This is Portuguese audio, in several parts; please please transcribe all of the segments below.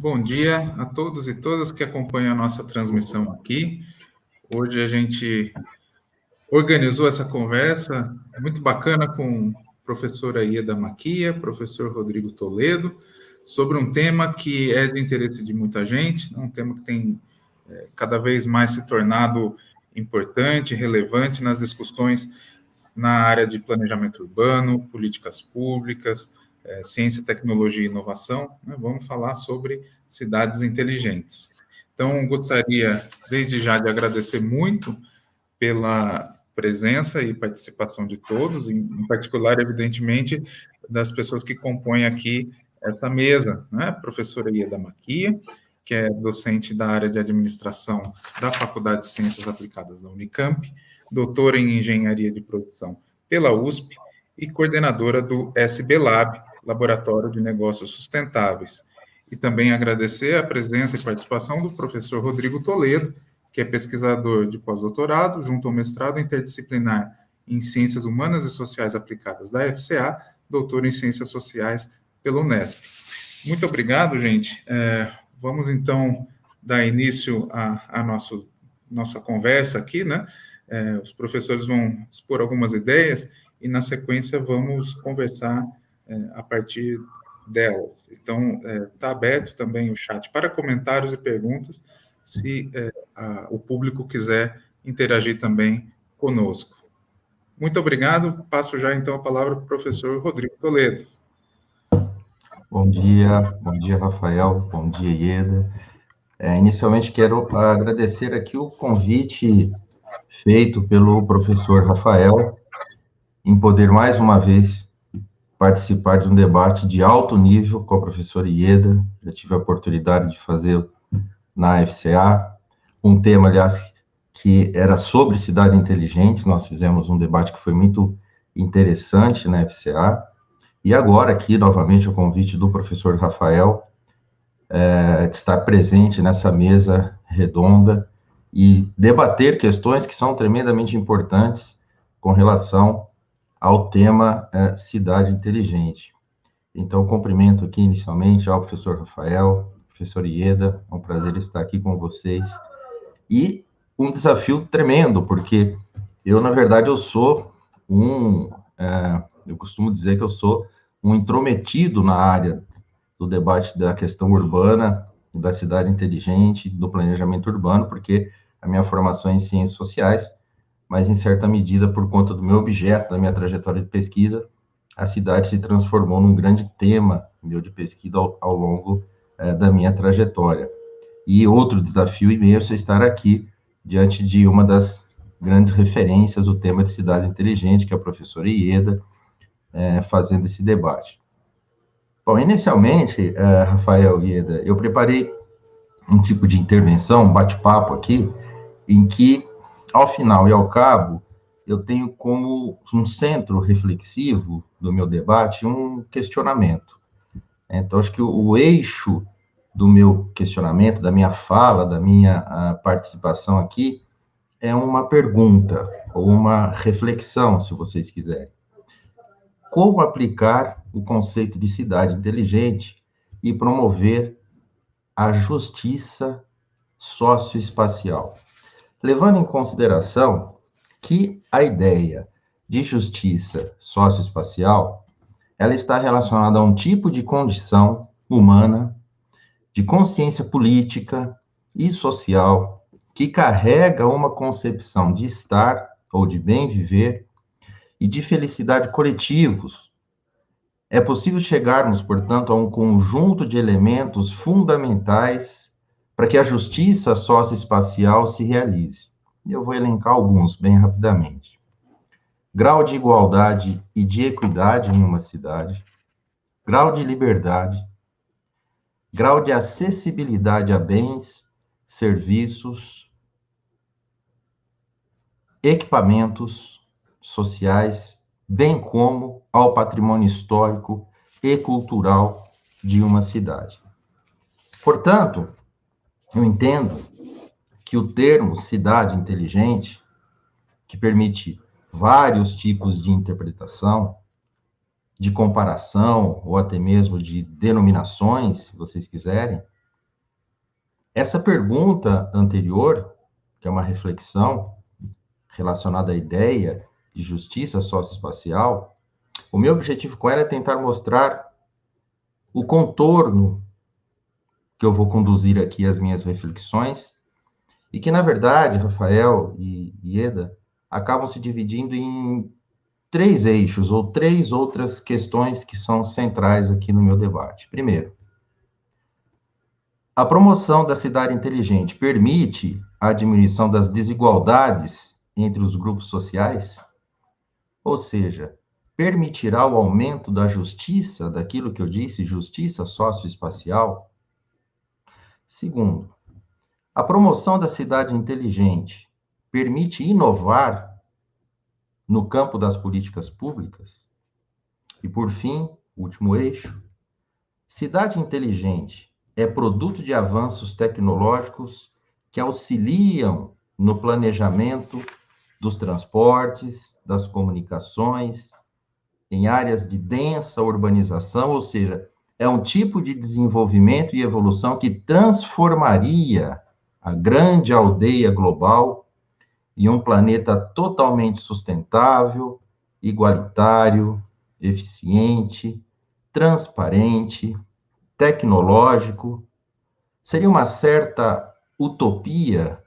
Bom dia a todos e todas que acompanham a nossa transmissão aqui. Hoje a gente organizou essa conversa muito bacana com a professora Ieda Maquia, professor Rodrigo Toledo, sobre um tema que é de interesse de muita gente, um tema que tem cada vez mais se tornado importante, relevante nas discussões na área de planejamento urbano, políticas públicas, ciência, tecnologia e inovação, né? Vamos falar sobre cidades inteligentes. Então, gostaria, desde já, de agradecer muito pela presença e participação de todos, em particular, evidentemente, das pessoas que compõem aqui essa mesa, né? A professora Ieda Maquia, que é docente da área de administração da Faculdade de Ciências Aplicadas da Unicamp, doutora em engenharia de produção pela USP e coordenadora do SB Lab, Laboratório de Negócios Sustentáveis. E também agradecer a presença e participação do professor Rodrigo Toledo, que é pesquisador de pós-doutorado, junto ao mestrado interdisciplinar em Ciências Humanas e Sociais Aplicadas da FCA, doutor em Ciências Sociais pela Unesp. Muito obrigado, gente. Vamos, então, dar início à nossa conversa aqui, né? Os professores vão expor algumas ideias e, na sequência, vamos conversar a partir delas. Então, está aberto também o chat para comentários e perguntas, se o público quiser interagir também conosco. Muito obrigado. Passo já, então, a palavra para o professor Rodrigo Toledo. Bom dia, Rafael, bom dia, Ieda. Inicialmente, quero agradecer aqui o convite feito pelo professor Rafael em poder, mais uma vez, participar de um debate de alto nível com a professora Ieda. Já tive a oportunidade de fazer na FCA, um tema, aliás, que era sobre cidade inteligente. Nós fizemos um debate que foi muito interessante na FCA. E agora, aqui, novamente, o convite do professor Rafael, de estar presente nessa mesa redonda e debater questões que são tremendamente importantes com relação ao tema cidade inteligente. Então, cumprimento aqui, inicialmente, ao professor Rafael, professor Ieda, é um prazer estar aqui com vocês. E um desafio tremendo, porque eu, na verdade, eu costumo dizer que eu sou um intrometido na área do debate da questão urbana, da cidade inteligente, do planejamento urbano, porque a minha formação é em ciências sociais, mas, em certa medida, por conta do meu objeto, da minha trajetória de pesquisa, a cidade se transformou num grande tema meu de pesquisa ao longo da minha trajetória. E outro desafio imenso é estar aqui diante de uma das grandes referências do tema de cidade inteligente, que é a professora Ieda, fazendo esse debate. Bom, inicialmente, Rafael e Ieda, eu preparei um tipo de intervenção, um bate-papo aqui, em que, ao final e ao cabo, eu tenho como um centro reflexivo do meu debate um questionamento. Então, acho que o eixo do meu questionamento, da minha fala, da minha participação aqui, é uma pergunta, ou uma reflexão, se vocês quiserem. Como aplicar o conceito de cidade inteligente e promover a justiça socioespacial? Levando em consideração que a ideia de justiça socioespacial, ela está relacionada a um tipo de condição humana, de consciência política e social, que carrega uma concepção de estar ou de bem viver e de felicidade coletivos. É possível chegarmos, portanto, a um conjunto de elementos fundamentais para que a justiça socioespacial se realize. Eu vou elencar alguns bem rapidamente. Grau de igualdade e de equidade em uma cidade, grau de liberdade, grau de acessibilidade a bens, serviços, equipamentos sociais, bem como ao patrimônio histórico e cultural de uma cidade. Portanto, eu entendo que o termo cidade inteligente, que permite vários tipos de interpretação, de comparação, ou até mesmo de denominações, se vocês quiserem, Essa pergunta anterior, que é uma reflexão relacionada à ideia de justiça socioespacial, o meu objetivo com ela é tentar mostrar o contorno que eu vou conduzir aqui as minhas reflexões, e que, na verdade, Rafael e Ieda acabam se dividindo em três eixos, ou três outras questões que são centrais aqui no meu debate. Primeiro, a promoção da cidade inteligente permite a diminuição das desigualdades entre os grupos sociais? Ou seja, permitirá o aumento da justiça, daquilo que eu disse, justiça socioespacial? Segundo, a promoção da cidade inteligente permite inovar no campo das políticas públicas? E, por fim, último eixo, cidade inteligente é produto de avanços tecnológicos que auxiliam no planejamento dos transportes, das comunicações, em áreas de densa urbanização, ou seja, é um tipo de desenvolvimento e evolução que transformaria a grande aldeia global em um planeta totalmente sustentável, igualitário, eficiente, transparente, tecnológico. Seria uma certa utopia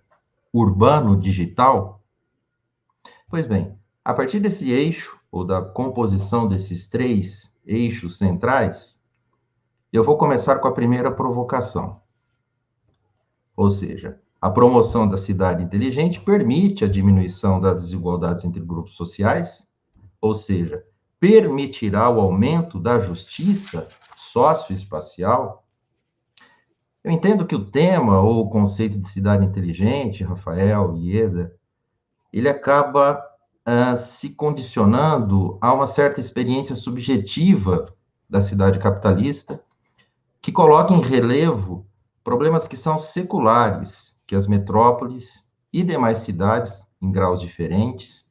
urbano-digital? Pois bem, a partir desse eixo, ou da composição desses três eixos centrais, eu vou começar com a primeira provocação. Ou seja, a promoção da cidade inteligente permite a diminuição das desigualdades entre grupos sociais, ou seja, permitirá o aumento da justiça socioespacial. Eu entendo que o tema ou o conceito de cidade inteligente, Rafael, Ieda, ele acaba se condicionando a uma certa experiência subjetiva da cidade capitalista, que coloca em relevo problemas que são seculares, que as metrópoles e demais cidades, em graus diferentes,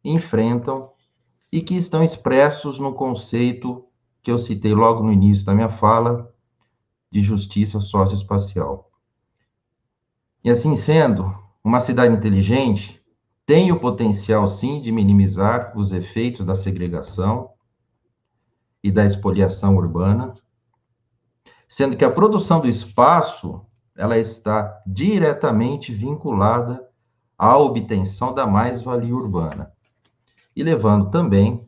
enfrentam e que estão expressos no conceito que eu citei logo no início da minha fala, de justiça socioespacial. E assim sendo, uma cidade inteligente tem o potencial, sim, de minimizar os efeitos da segregação e da espoliação urbana, sendo que a produção do espaço, ela está diretamente vinculada à obtenção da mais-valia urbana. E levando também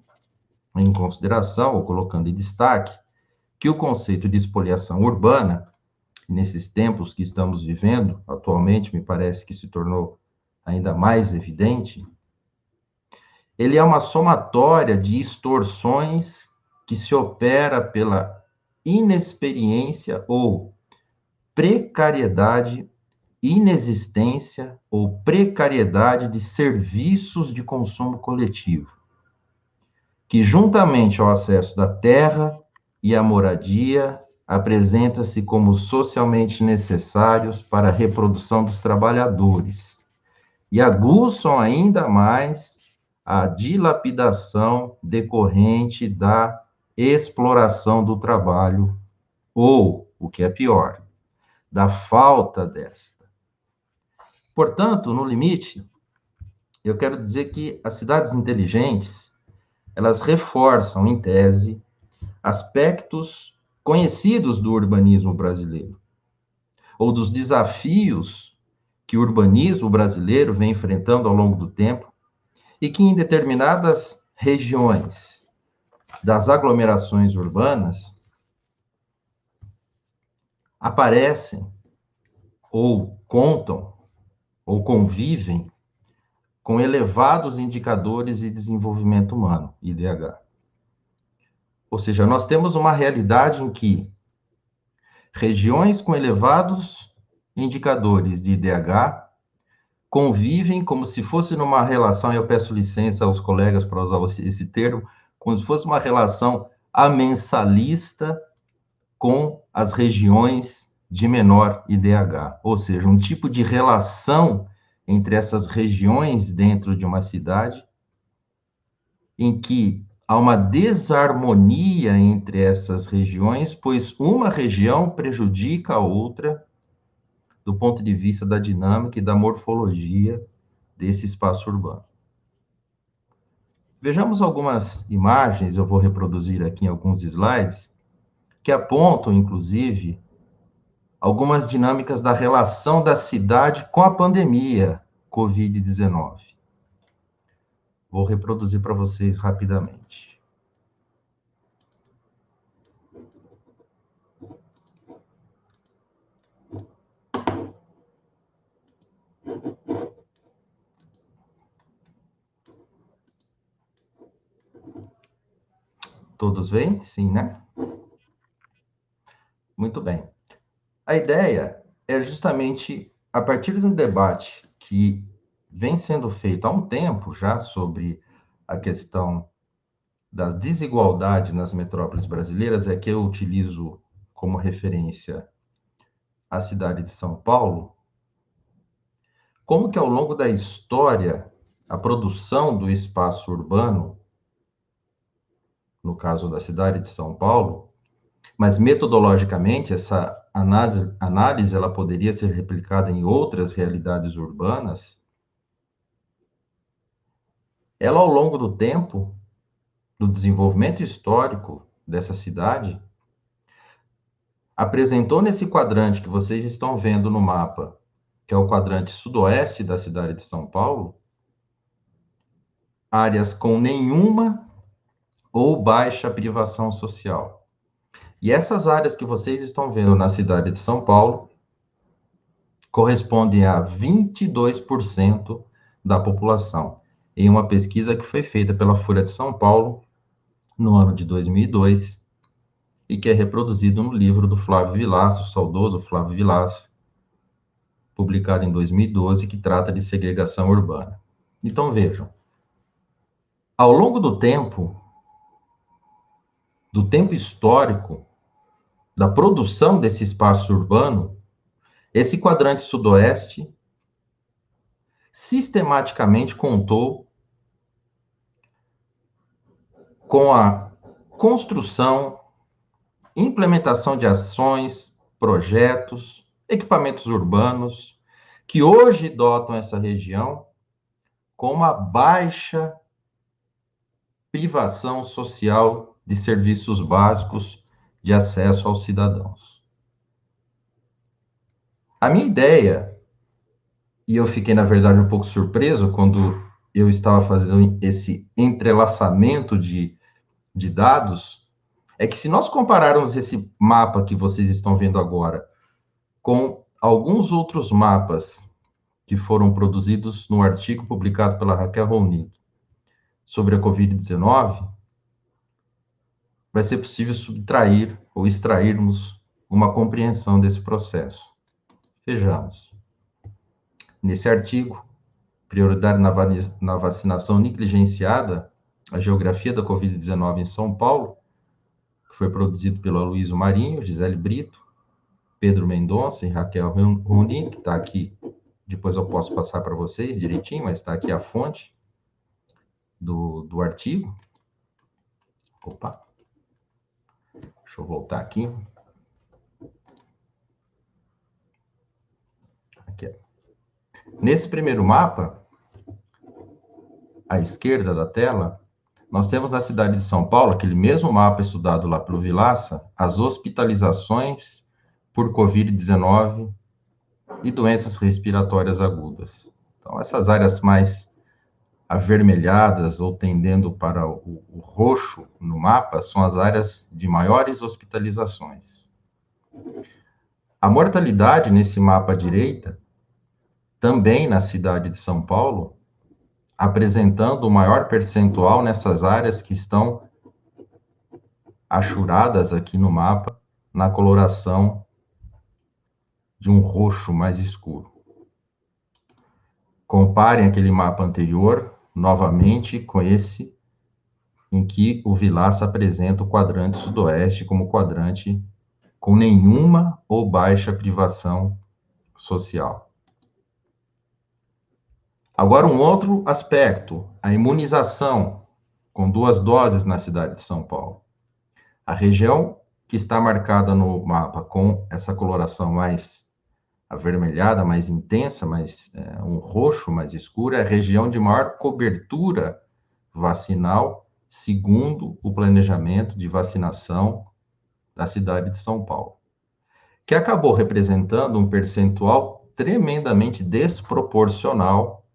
em consideração, ou colocando em destaque, que o conceito de espoliação urbana, nesses tempos que estamos vivendo, atualmente, me parece que se tornou ainda mais evidente, ele é uma somatória de extorsões que se opera pela inexperiência ou precariedade, inexistência ou precariedade de serviços de consumo coletivo, que juntamente ao acesso da terra e à moradia, apresenta-se como socialmente necessários para a reprodução dos trabalhadores e aguçam ainda mais a dilapidação decorrente da exploração do trabalho, ou, o que é pior, da falta desta. Portanto, no limite, eu quero dizer que as cidades inteligentes, elas reforçam, em tese, aspectos conhecidos do urbanismo brasileiro, ou dos desafios que o urbanismo brasileiro vem enfrentando ao longo do tempo, e que em determinadas regiões das aglomerações urbanas aparecem ou contam ou convivem com elevados indicadores de desenvolvimento humano, IDH. Ou seja, nós temos uma realidade em que regiões com elevados indicadores de IDH convivem como se fosse numa relação, eu peço licença aos colegas para usar esse termo, como se fosse uma relação amensalista com as regiões de menor IDH, ou seja, um tipo de relação entre essas regiões dentro de uma cidade, em que há uma desarmonia entre essas regiões, pois uma região prejudica a outra, do ponto de vista da dinâmica e da morfologia desse espaço urbano. Vejamos algumas imagens, eu vou reproduzir aqui em alguns slides, que apontam, inclusive, algumas dinâmicas da relação da cidade com a pandemia Covid-19. Vou reproduzir para vocês rapidamente. Todos veem? Sim, né? Muito bem. A ideia é justamente, a partir de um debate que vem sendo feito há um tempo já sobre a questão da desigualdade nas metrópoles brasileiras, é que eu utilizo como referência a cidade de São Paulo, como que ao longo da história, a produção do espaço urbano, no caso da cidade de São Paulo, mas metodologicamente essa análise ela poderia ser replicada em outras realidades urbanas, ela ao longo do tempo, do desenvolvimento histórico dessa cidade, apresentou nesse quadrante que vocês estão vendo no mapa, que é o quadrante sudoeste da cidade de São Paulo, áreas com nenhuma ou baixa privação social. E essas áreas que vocês estão vendo na cidade de São Paulo correspondem a 22% da população, em uma pesquisa que foi feita pela Folha de São Paulo no ano de 2002 e que é reproduzido no livro do Flávio Vilaça, o saudoso Flávio Vilaça, publicado em 2012, que trata de segregação urbana. Então, vejam, ao longo do tempo histórico, da produção desse espaço urbano, esse quadrante sudoeste sistematicamente contou com a construção, implementação de ações, projetos, equipamentos urbanos, que hoje dotam essa região com uma baixa privação social de serviços básicos de acesso aos cidadãos. A minha ideia, e eu fiquei, na verdade, um pouco surpreso quando eu estava fazendo esse entrelaçamento de dados, é que se nós compararmos esse mapa que vocês estão vendo agora com alguns outros mapas que foram produzidos no artigo publicado pela Raquel Ronick sobre a Covid-19, vai ser possível subtrair ou extrairmos uma compreensão desse processo. Vejamos. Nesse artigo, prioridade na vacinação negligenciada, a geografia da Covid-19 em São Paulo, que foi produzido pelo Aloysio Marinho, Gisele Brito, Pedro Mendonça e Raquel Ronick, que está aqui, depois eu posso passar para vocês direitinho, mas está aqui a fonte do artigo. Opa! Deixa eu voltar aqui. Aqui. Nesse primeiro mapa, à esquerda da tela, nós temos na cidade de São Paulo, aquele mesmo mapa estudado lá pelo Vilaça, as hospitalizações por Covid-19 e doenças respiratórias agudas. Então, essas áreas mais avermelhadas ou tendendo para o roxo no mapa são as áreas de maiores hospitalizações. A mortalidade nesse mapa à direita, também na cidade de São Paulo, apresentando o maior percentual nessas áreas que estão achuradas aqui no mapa, na coloração de um roxo mais escuro. Comparem aquele mapa anterior, novamente, com esse, em que o Vilaça apresenta o quadrante sudoeste como quadrante com nenhuma ou baixa privação social. Agora, um outro aspecto, a imunização, com 2 doses na cidade de São Paulo. A região que está marcada no mapa com essa coloração mais avermelhada, mais intensa, um roxo mais escuro, é a região de maior cobertura vacinal, segundo o planejamento de vacinação da cidade de São Paulo, que acabou representando um percentual tremendamente desproporcional,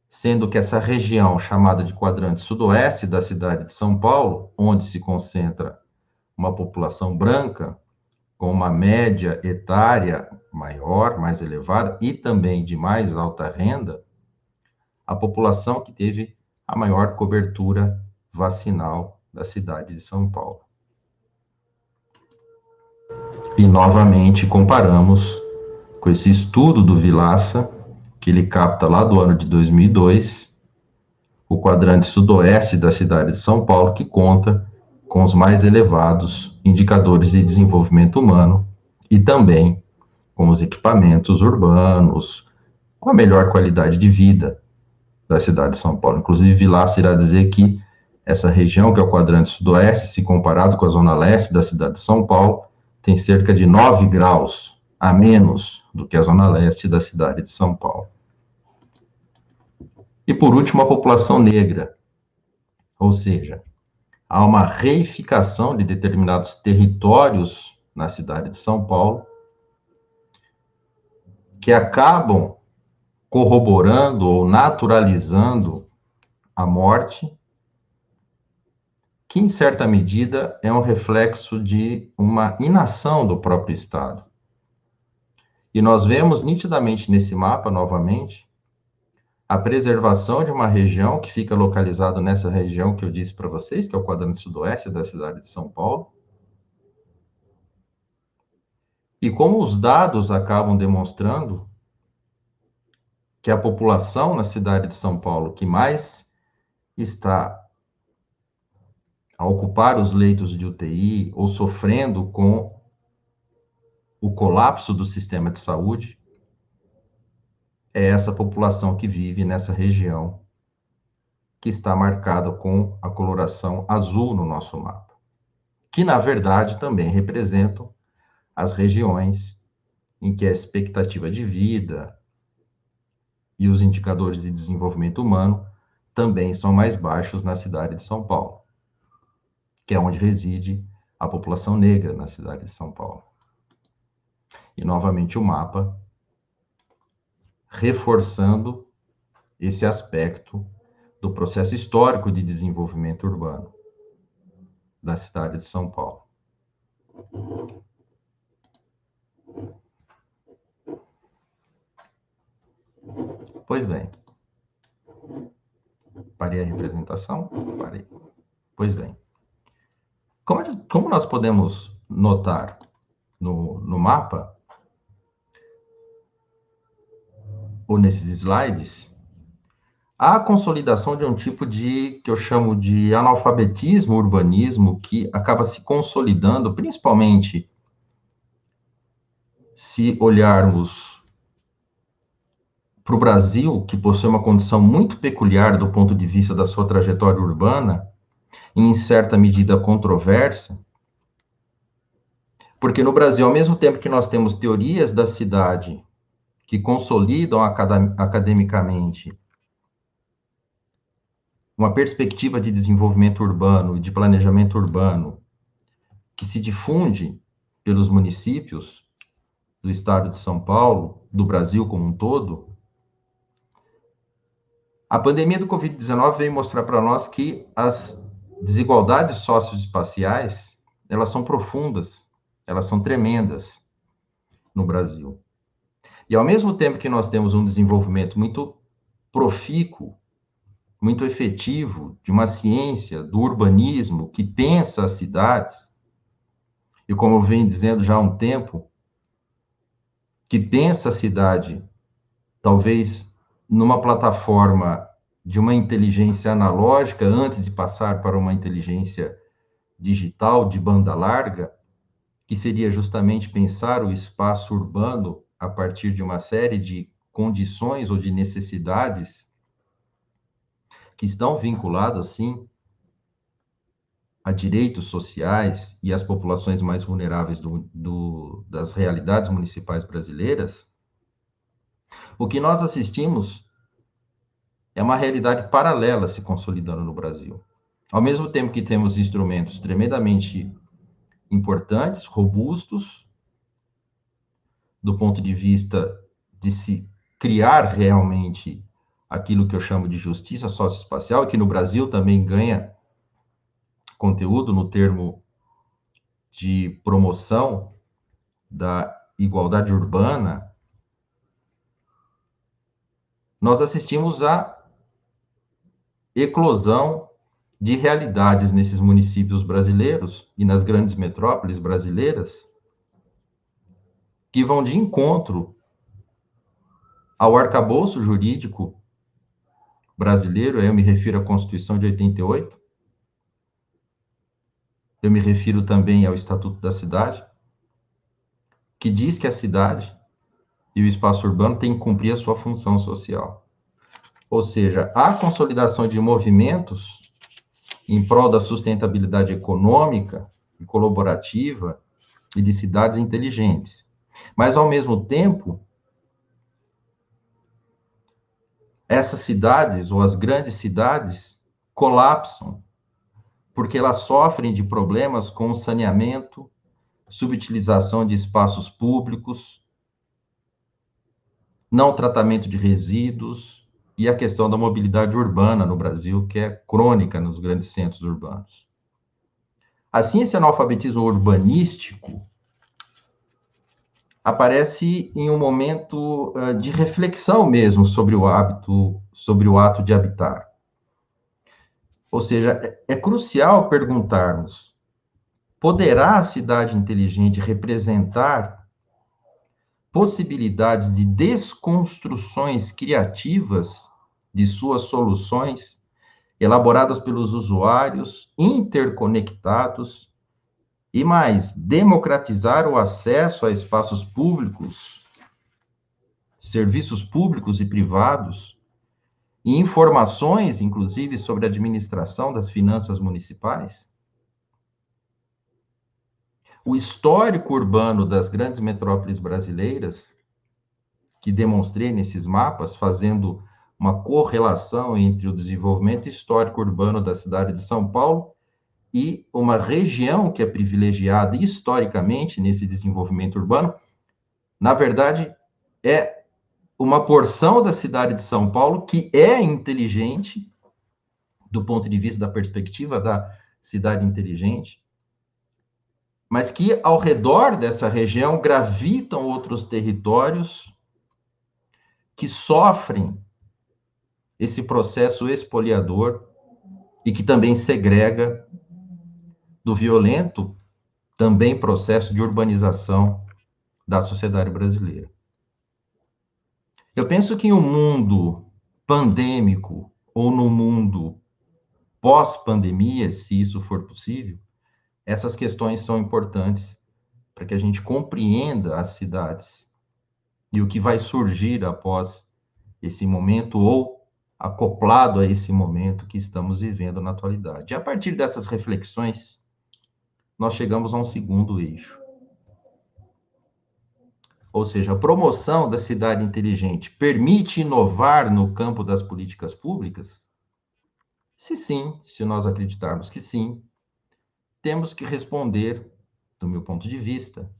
sendo que essa região chamada de quadrante sudoeste da cidade de São Paulo, onde se concentra uma população branca, com uma média etária maior, mais elevada, e também de mais alta renda, a população que teve a maior cobertura vacinal da cidade de São Paulo. E, novamente, comparamos com esse estudo do Vilaça, que ele capta lá do ano de 2002, o quadrante sudoeste da cidade de São Paulo, que conta com os mais elevados indicadores de desenvolvimento humano e também com os equipamentos urbanos, com a melhor qualidade de vida da cidade de São Paulo. Inclusive, Vilaça irá dizer que essa região, que é o quadrante sudoeste, se comparado com a zona leste da cidade de São Paulo, tem cerca de 9 graus a menos do que a zona leste da cidade de São Paulo. E, por último, a população negra, ou seja, há uma reificação de determinados territórios na cidade de São Paulo que acabam corroborando ou naturalizando a morte, que, em certa medida, é um reflexo de uma inação do próprio Estado. E nós vemos nitidamente nesse mapa, novamente, a preservação de uma região que fica localizada nessa região que eu disse para vocês, que é o quadrante sudoeste da cidade de São Paulo. E como os dados acabam demonstrando que a população na cidade de São Paulo que mais está a ocupar os leitos de UTI ou sofrendo com o colapso do sistema de saúde é essa população que vive nessa região que está marcada com a coloração azul no nosso mapa, que, na verdade, também representam as regiões em que a expectativa de vida e os indicadores de desenvolvimento humano também são mais baixos na cidade de São Paulo, que é onde reside a população negra na cidade de São Paulo. E, novamente, o mapa reforçando esse aspecto do processo histórico de desenvolvimento urbano da cidade de São Paulo. Pois bem, parei a representação? Parei. Pois bem, como nós podemos notar no mapa, ou nesses slides, há a consolidação de um tipo que eu chamo de analfabetismo urbanismo, que acaba se consolidando, principalmente se olharmos para o Brasil, que possui uma condição muito peculiar do ponto de vista da sua trajetória urbana, e em certa medida controversa, porque no Brasil, ao mesmo tempo que nós temos teorias da cidade que consolidam academicamente uma perspectiva de desenvolvimento urbano e de planejamento urbano que se difunde pelos municípios do estado de São Paulo, do Brasil como um todo, a pandemia do Covid-19 veio mostrar para nós que as desigualdades socioespaciais, elas são profundas, elas são tremendas no Brasil. E ao mesmo tempo que nós temos um desenvolvimento muito profícuo, muito efetivo, de uma ciência do urbanismo que pensa as cidades, e como eu venho dizendo já há um tempo, que pensa a cidade, talvez numa plataforma de uma inteligência analógica, antes de passar para uma inteligência digital de banda larga, que seria justamente pensar o espaço urbano a partir de uma série de condições ou de necessidades que estão vinculadas, sim, a direitos sociais e as populações mais vulneráveis das realidades municipais brasileiras, o que nós assistimos é uma realidade paralela se consolidando no Brasil. Ao mesmo tempo que temos instrumentos tremendamente importantes, robustos, do ponto de vista de se criar realmente aquilo que eu chamo de justiça socioespacial, e que no Brasil também ganha conteúdo no termo de promoção da igualdade urbana, nós assistimos à eclosão de realidades nesses municípios brasileiros e nas grandes metrópoles brasileiras que vão de encontro ao arcabouço jurídico brasileiro. Eu me refiro à Constituição de 88, eu me refiro também ao Estatuto da Cidade, que diz que a cidade e o espaço urbano têm que cumprir a sua função social. Ou seja, a consolidação de movimentos em prol da sustentabilidade econômica e colaborativa e de cidades inteligentes. Mas, ao mesmo tempo, essas cidades, ou as grandes cidades, colapsam, porque elas sofrem de problemas com saneamento, subutilização de espaços públicos, não tratamento de resíduos e a questão da mobilidade urbana no Brasil, que é crônica nos grandes centros urbanos. Assim, esse analfabetismo urbanístico aparece em um momento de reflexão mesmo sobre o hábito, sobre o ato de habitar. Ou seja, é crucial perguntarmos: poderá a cidade inteligente representar possibilidades de desconstruções criativas de suas soluções, elaboradas pelos usuários, interconectados, e mais, democratizar o acesso a espaços públicos, serviços públicos e privados, e informações, inclusive, sobre a administração das finanças municipais? O histórico urbano das grandes metrópoles brasileiras, que demonstrei nesses mapas, fazendo uma correlação entre o desenvolvimento histórico urbano da cidade de São Paulo e uma região que é privilegiada historicamente nesse desenvolvimento urbano, na verdade, é uma porção da cidade de São Paulo que é inteligente, do ponto de vista da perspectiva da cidade inteligente, mas que ao redor dessa região gravitam outros territórios que sofrem esse processo expoliador e que também segrega do violento também processo de urbanização da sociedade brasileira. Eu penso que em um mundo pandêmico ou no mundo pós-pandemia, se isso for possível, essas questões são importantes para que a gente compreenda as cidades e o que vai surgir após esse momento ou acoplado a esse momento que estamos vivendo na atualidade. E a partir dessas reflexões, nós chegamos a um segundo eixo. Ou seja, a promoção da cidade inteligente permite inovar no campo das políticas públicas? Se sim, se nós acreditarmos que sim, temos que responder, do meu ponto de vista,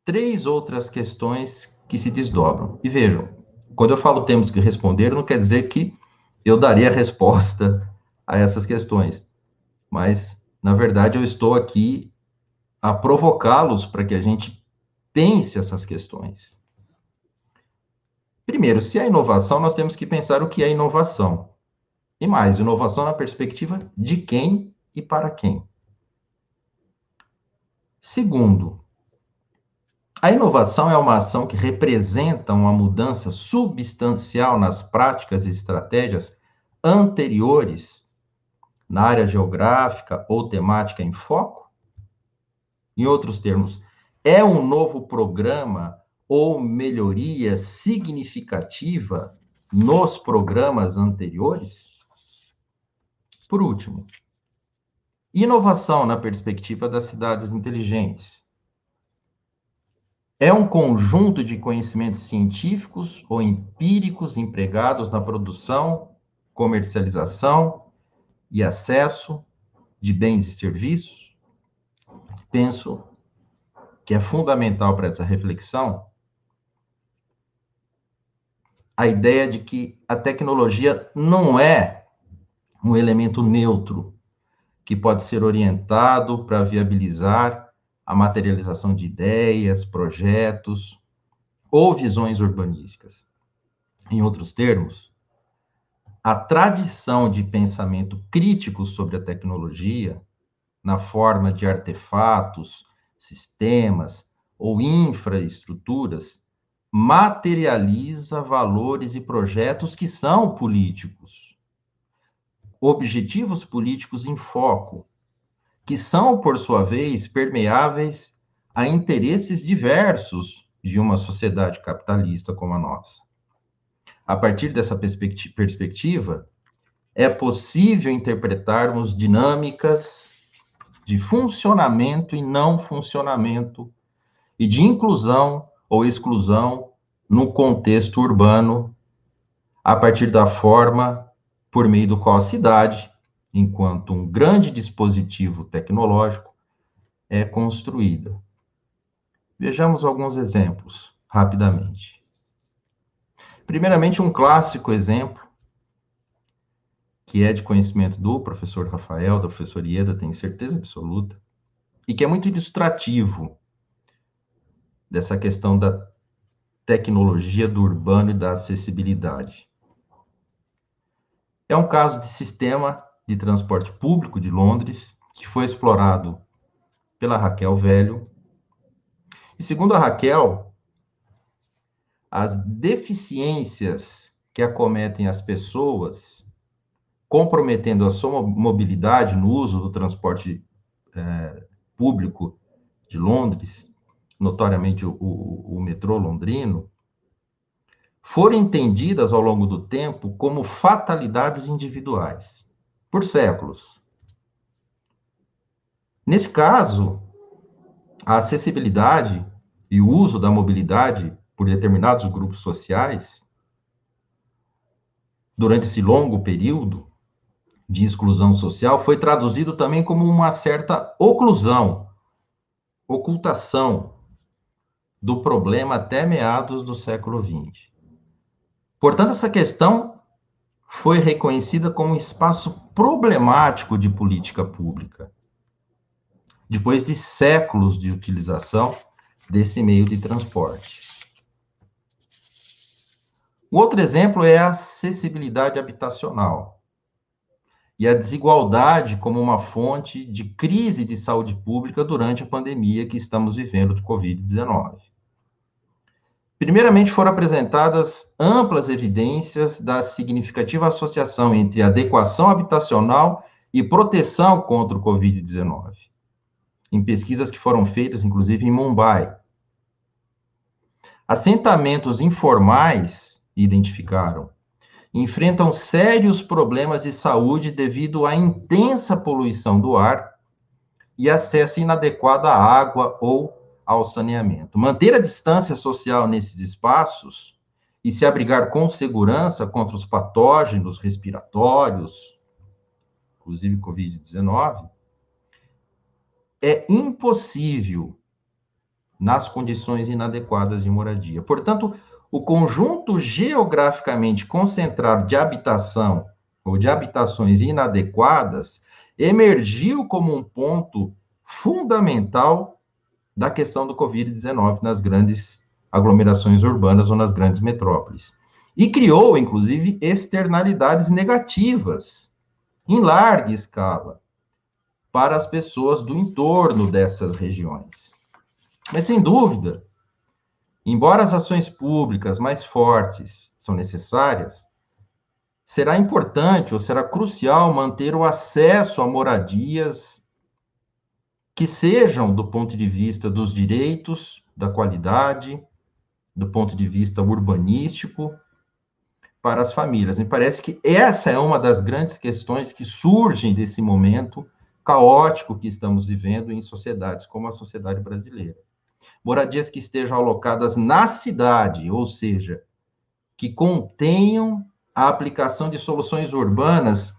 3 outras questões que se desdobram. E vejam, quando eu falo temos que responder, não quer dizer que eu daria a resposta a essas questões, mas, na verdade, eu estou aqui a provocá-los para que a gente pense essas questões. Primeiro, se é inovação, nós temos que pensar o que é inovação. E mais, inovação na perspectiva de quem e para quem. Segundo, a inovação é uma ação que representa uma mudança substancial nas práticas e estratégias anteriores na área geográfica ou temática em foco? Em outros termos, é um novo programa ou melhoria significativa nos programas anteriores? Por último, Inovação na perspectiva das cidades inteligentes. É um conjunto de conhecimentos científicos ou empíricos empregados na produção, comercialização e acesso de bens e serviços? Penso que é fundamental para essa reflexão a ideia de que a tecnologia não é um elemento neutro que pode ser orientado para viabilizar a materialização de ideias, projetos ou visões urbanísticas. Em outros termos, a tradição de pensamento crítico sobre a tecnologia, na forma de artefatos, sistemas ou infraestruturas, materializa valores e projetos que são políticos, objetivos políticos em foco, que são, por sua vez, permeáveis a interesses diversos de uma sociedade capitalista como a nossa. A partir dessa perspectiva, é possível interpretarmos dinâmicas de funcionamento e não funcionamento, e de inclusão ou exclusão no contexto urbano, a partir da forma por meio do qual a cidade, enquanto um grande dispositivo tecnológico, é construída. Vejamos alguns exemplos, rapidamente. Primeiramente, um clássico exemplo, que é de conhecimento do professor Rafael, da professora Ieda, tenho certeza absoluta, e que é muito ilustrativo dessa questão da tecnologia do urbano e da acessibilidade. É um caso de sistema de transporte público de Londres, que foi explorado pela Raquel Velho. E segundo a Raquel, as deficiências que acometem as pessoas, comprometendo a sua mobilidade no uso do transporte público de Londres, notoriamente o metrô londrino, foram entendidas ao longo do tempo como fatalidades individuais, por séculos. Nesse caso, a acessibilidade e o uso da mobilidade por determinados grupos sociais, durante esse longo período de exclusão social, foi traduzido também como uma certa oclusão, ocultação do problema até meados do século XX. Portanto, essa questão foi reconhecida como um espaço problemático de política pública, depois de séculos de utilização desse meio de transporte. O outro exemplo é a acessibilidade habitacional e a desigualdade como uma fonte de crise de saúde pública durante a pandemia que estamos vivendo de Covid-19. Primeiramente, foram apresentadas amplas evidências da significativa associação entre adequação habitacional e proteção contra o Covid-19, em pesquisas que foram feitas, inclusive, em Mumbai. Assentamentos informais, identificaram, enfrentam sérios problemas de saúde devido à intensa poluição do ar e acesso inadequado à água ou ao saneamento. Manter a distância social nesses espaços e se abrigar com segurança contra os patógenos respiratórios, inclusive Covid-19, é impossível nas condições inadequadas de moradia. Portanto, o conjunto geograficamente concentrado de habitação ou de habitações inadequadas emergiu como um ponto fundamental da questão do Covid-19 nas grandes aglomerações urbanas ou nas grandes metrópoles. E criou, inclusive, externalidades negativas, em larga escala, para as pessoas do entorno dessas regiões. Mas, sem dúvida, embora as ações públicas mais fortes são necessárias, será importante ou será crucial manter o acesso a moradias que sejam, do ponto de vista dos direitos, da qualidade, do ponto de vista urbanístico, para as famílias. Me parece que essa é uma das grandes questões que surgem desse momento caótico que estamos vivendo em sociedades como a sociedade brasileira. Moradias que estejam alocadas na cidade, ou seja, que contenham a aplicação de soluções urbanas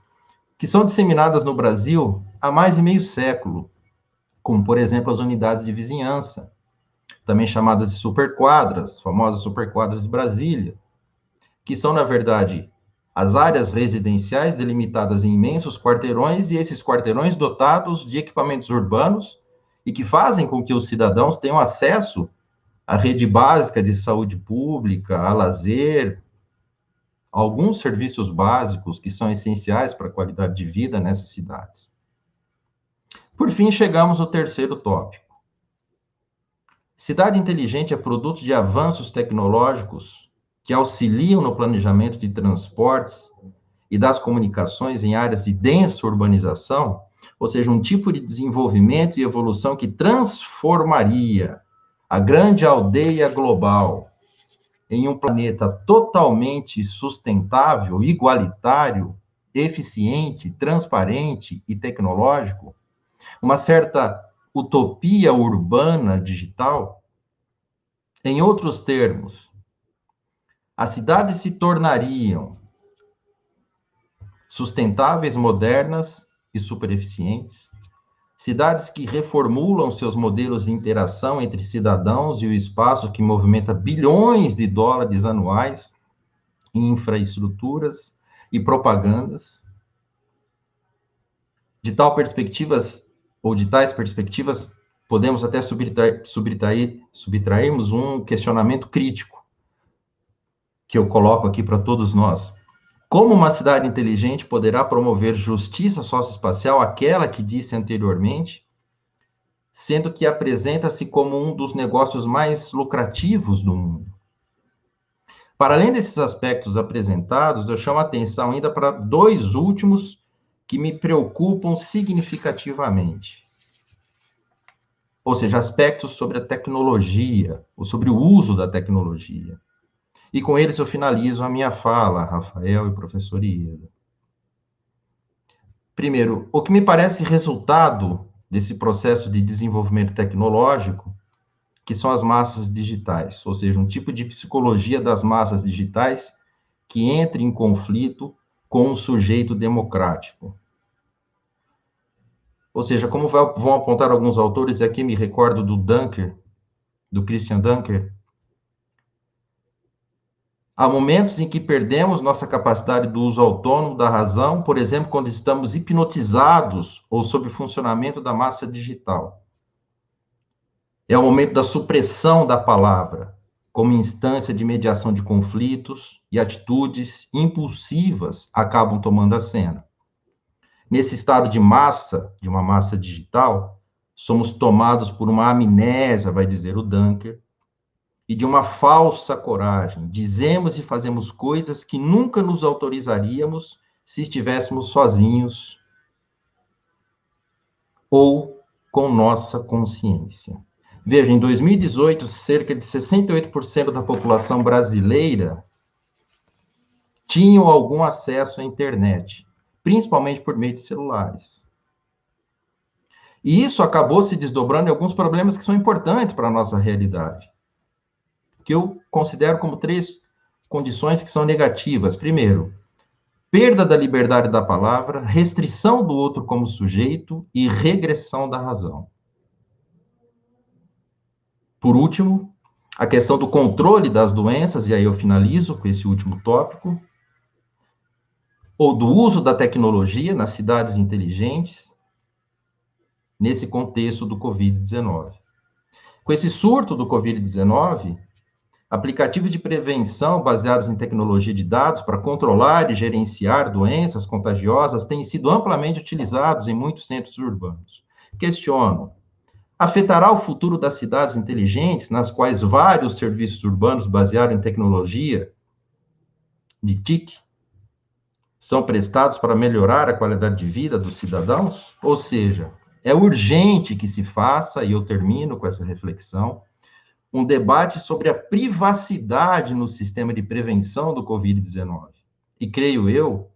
que são disseminadas no Brasil há mais de meio século, como, por exemplo, as unidades de vizinhança, também chamadas de superquadras, famosas superquadras de Brasília, que são, na verdade, as áreas residenciais delimitadas em imensos quarteirões e esses quarteirões dotados de equipamentos urbanos e que fazem com que os cidadãos tenham acesso à rede básica de saúde pública, a lazer, a alguns serviços básicos que são essenciais para a qualidade de vida nessas cidades. Por fim, chegamos ao terceiro tópico. Cidade inteligente é produto de avanços tecnológicos que auxiliam no planejamento de transportes e das comunicações em áreas de densa urbanização, ou seja, um tipo de desenvolvimento e evolução que transformaria a grande aldeia global em um planeta totalmente sustentável, igualitário, eficiente, transparente e tecnológico, uma certa utopia urbana digital. Em outros termos, as cidades se tornariam sustentáveis, modernas e supereficientes, cidades que reformulam seus modelos de interação entre cidadãos e o espaço que movimenta bilhões de dólares anuais em infraestruturas e propagandas. De tais perspectivas, podemos até subtrairmos um questionamento crítico que eu coloco aqui para todos nós. Como uma cidade inteligente poderá promover justiça socioespacial, aquela que disse anteriormente, sendo que apresenta-se como um dos negócios mais lucrativos do mundo? Para além desses aspectos apresentados, eu chamo a atenção ainda para dois últimos que me preocupam significativamente. Ou seja, aspectos sobre a tecnologia, ou sobre o uso da tecnologia. E com eles eu finalizo a minha fala, Rafael e professor Ieda. Primeiro, o que me parece resultado desse processo de desenvolvimento tecnológico, que são as massas digitais, ou seja, um tipo de psicologia das massas digitais que entra em conflito com um sujeito democrático. Ou seja, como vão apontar alguns autores, e aqui me recordo do Dunker, do Christian Dunker, há momentos em que perdemos nossa capacidade do uso autônomo da razão, por exemplo, quando estamos hipnotizados ou sob o funcionamento da massa digital. É o momento da supressão da palavra, como instância de mediação de conflitos e atitudes impulsivas acabam tomando a cena. Nesse estado de massa, de uma massa digital, somos tomados por uma amnésia, vai dizer o Dunker, e de uma falsa coragem. Dizemos e fazemos coisas que nunca nos autorizaríamos se estivéssemos sozinhos ou com nossa consciência. Veja, em 2018, cerca de 68% da população brasileira tinham algum acesso à internet, principalmente por meio de celulares. E isso acabou se desdobrando em alguns problemas que são importantes para a nossa realidade, que eu considero como 3 condições que são negativas. Primeiro, perda da liberdade da palavra, restrição do outro como sujeito e regressão da razão. Por último, a questão do controle das doenças, e aí eu finalizo com esse último tópico, ou do uso da tecnologia nas cidades inteligentes, nesse contexto do Covid-19. Com esse surto do Covid-19, aplicativos de prevenção baseados em tecnologia de dados para controlar e gerenciar doenças contagiosas têm sido amplamente utilizados em muitos centros urbanos. Questiono, afetará o futuro das cidades inteligentes, nas quais vários serviços urbanos baseados em tecnologia de TIC são prestados para melhorar a qualidade de vida dos cidadãos? Ou seja, é urgente que se faça, e eu termino com essa reflexão, um debate sobre a privacidade no sistema de prevenção do Covid-19. E creio eu,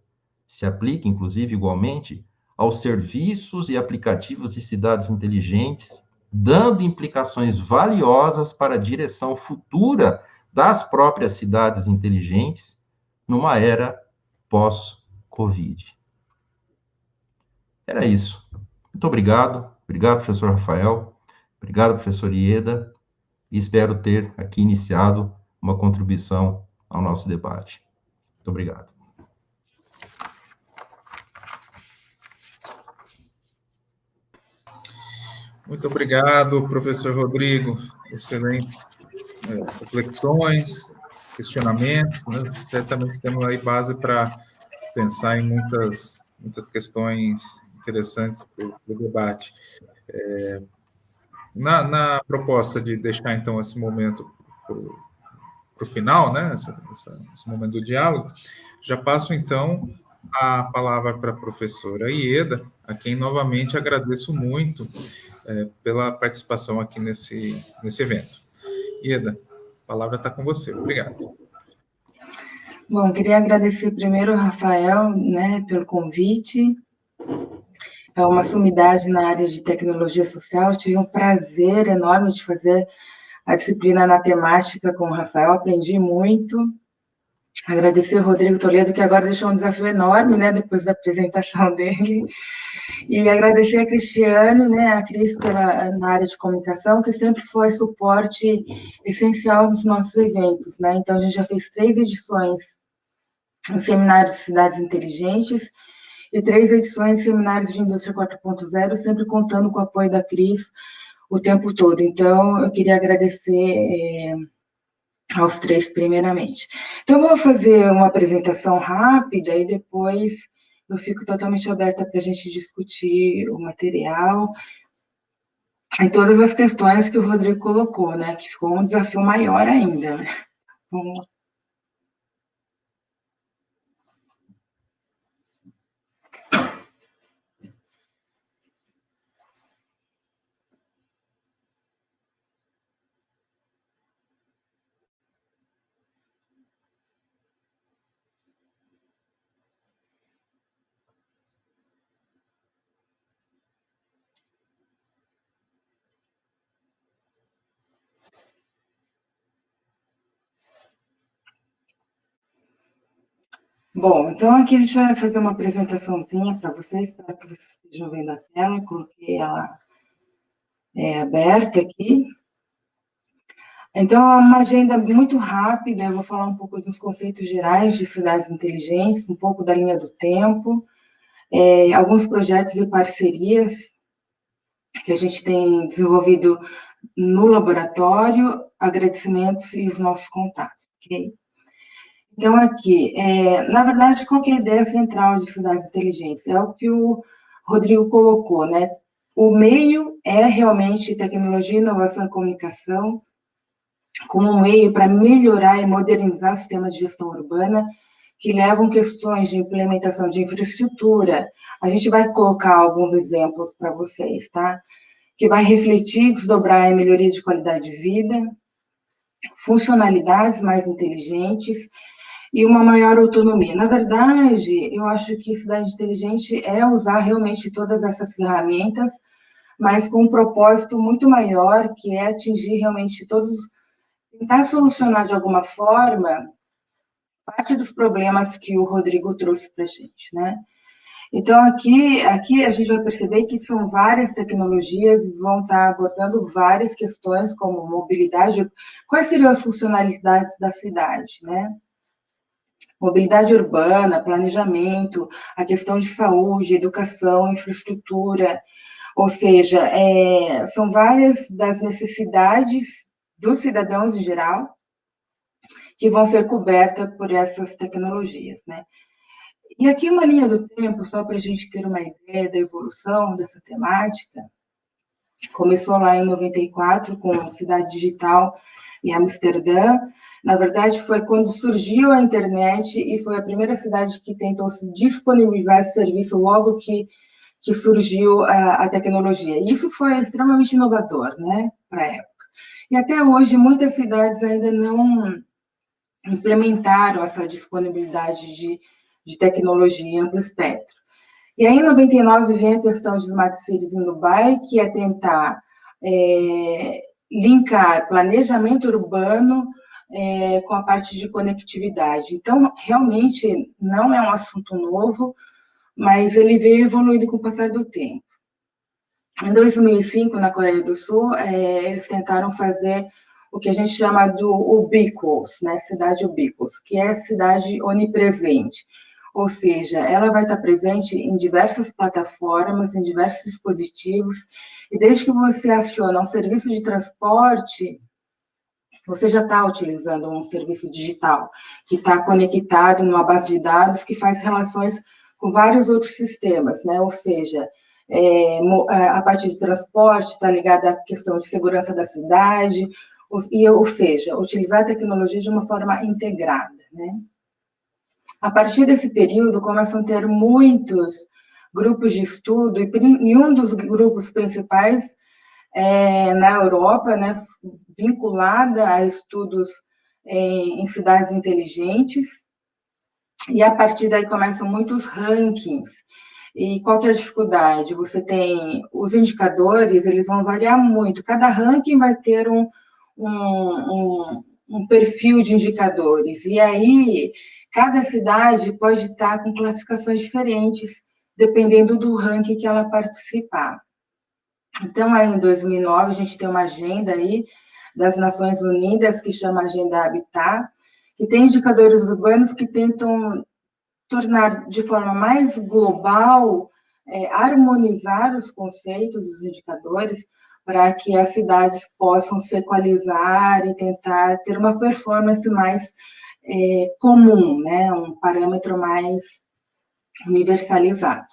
se aplica, inclusive, igualmente, aos serviços e aplicativos de cidades inteligentes, dando implicações valiosas para a direção futura das próprias cidades inteligentes numa era pós-Covid. Era isso. Muito obrigado. Obrigado, professor Rafael. Obrigado, professor Ieda. E espero ter aqui iniciado uma contribuição ao nosso debate. Muito obrigado. Muito obrigado, professor Rodrigo. Excelentes reflexões, questionamentos, né? Certamente temos aí base para pensar em muitas questões interessantes para o debate. Na proposta de deixar, então, esse momento para o final, né, esse momento do diálogo, já passo, então, a palavra para a professora Ieda, a quem, novamente, agradeço muito pela participação aqui nesse evento. Ieda, a palavra está com você. Obrigado. Bom, eu queria agradecer primeiro ao Rafael, né, pelo convite. É uma sumidade na área de tecnologia social. Eu tive um prazer enorme de fazer a disciplina na temática com o Rafael, aprendi muito. Agradecer ao Rodrigo Toledo, que agora deixou um desafio enorme, né, depois da apresentação dele. E agradecer a Cristiane, né, a Cris, na área de comunicação, que sempre foi suporte essencial nos nossos eventos, né. Então, a gente já fez 3 edições em seminários de cidades inteligentes e 3 edições de seminários de indústria 4.0, sempre contando com o apoio da Cris o tempo todo. Então, eu queria agradecer aos 3 primeiramente. Então, eu vou fazer uma apresentação rápida e depois eu fico totalmente aberta para a gente discutir o material e todas as questões que o Rodrigo colocou, né, que ficou um desafio maior ainda, né. Vamos lá. Bom, então aqui a gente vai fazer uma apresentaçãozinha para vocês, espero que vocês estejam vendo a tela, coloquei ela aberta aqui. Então, é uma agenda muito rápida, eu vou falar um pouco dos conceitos gerais de cidades inteligentes, um pouco da linha do tempo, alguns projetos e parcerias que a gente tem desenvolvido no laboratório, agradecimentos e os nossos contatos, ok? Então, aqui, na verdade, qual que é a ideia central de cidades inteligentes? É o que o Rodrigo colocou, né? O meio é realmente tecnologia, inovação e comunicação, como um meio para melhorar e modernizar o sistema de gestão urbana, que levam questões de implementação de infraestrutura. A gente vai colocar alguns exemplos para vocês, tá? Que vai refletir, desdobrar a melhoria de qualidade de vida, funcionalidades mais inteligentes e uma maior autonomia. Na verdade, eu acho que cidade inteligente é usar realmente todas essas ferramentas, mas com um propósito muito maior, que é atingir realmente todos, tentar solucionar de alguma forma parte dos problemas que o Rodrigo trouxe para a gente, né? Então, aqui a gente vai perceber que são várias tecnologias, vão estar abordando várias questões, como mobilidade, quais seriam as funcionalidades da cidade, né? Mobilidade urbana, planejamento, a questão de saúde, educação, infraestrutura, ou seja, são várias das necessidades dos cidadãos em geral que vão ser cobertas por essas tecnologias, né? E aqui uma linha do tempo, só para a gente ter uma ideia da evolução dessa temática, começou lá em 94 com Cidade Digital em Amsterdã. Na verdade, foi quando surgiu a internet e foi a primeira cidade que tentou se disponibilizar esse serviço logo que surgiu a tecnologia. E isso foi extremamente inovador, né, para a época. E até hoje, muitas cidades ainda não implementaram essa disponibilidade de tecnologia em amplo espectro. E aí, em 99, vem a questão de Smart Cities em Dubai, que é tentar linkar planejamento urbano com a parte de conectividade. Então, realmente, não é um assunto novo, mas ele veio evoluindo com o passar do tempo. Em 2005, na Coreia do Sul, eles tentaram fazer o que a gente chama do ubiquitous, né? Cidade ubiquitous, que é cidade onipresente. Ou seja, ela vai estar presente em diversas plataformas, em diversos dispositivos, e desde que você aciona um serviço de transporte, você já está utilizando um serviço digital, que está conectado numa base de dados que faz relações com vários outros sistemas, né? Ou seja, a parte de transporte está ligada à questão de segurança da cidade, ou seja, utilizar a tecnologia de uma forma integrada, né? A partir desse período, começam a ter muitos grupos de estudo, e um dos grupos principais na Europa, né, vinculada a estudos em cidades inteligentes, e a partir daí começam muitos rankings. E qual que é a dificuldade? Você tem os indicadores, eles vão variar muito, cada ranking vai ter um perfil de indicadores, e aí cada cidade pode estar com classificações diferentes, dependendo do ranking que ela participar. Então, aí em 2009, a gente tem uma agenda aí das Nações Unidas, que chama Agenda Habitat, que tem indicadores urbanos que tentam tornar de forma mais global, harmonizar os conceitos, os indicadores, para que as cidades possam se equalizar e tentar ter uma performance mais comum, né? Um parâmetro mais universalizado.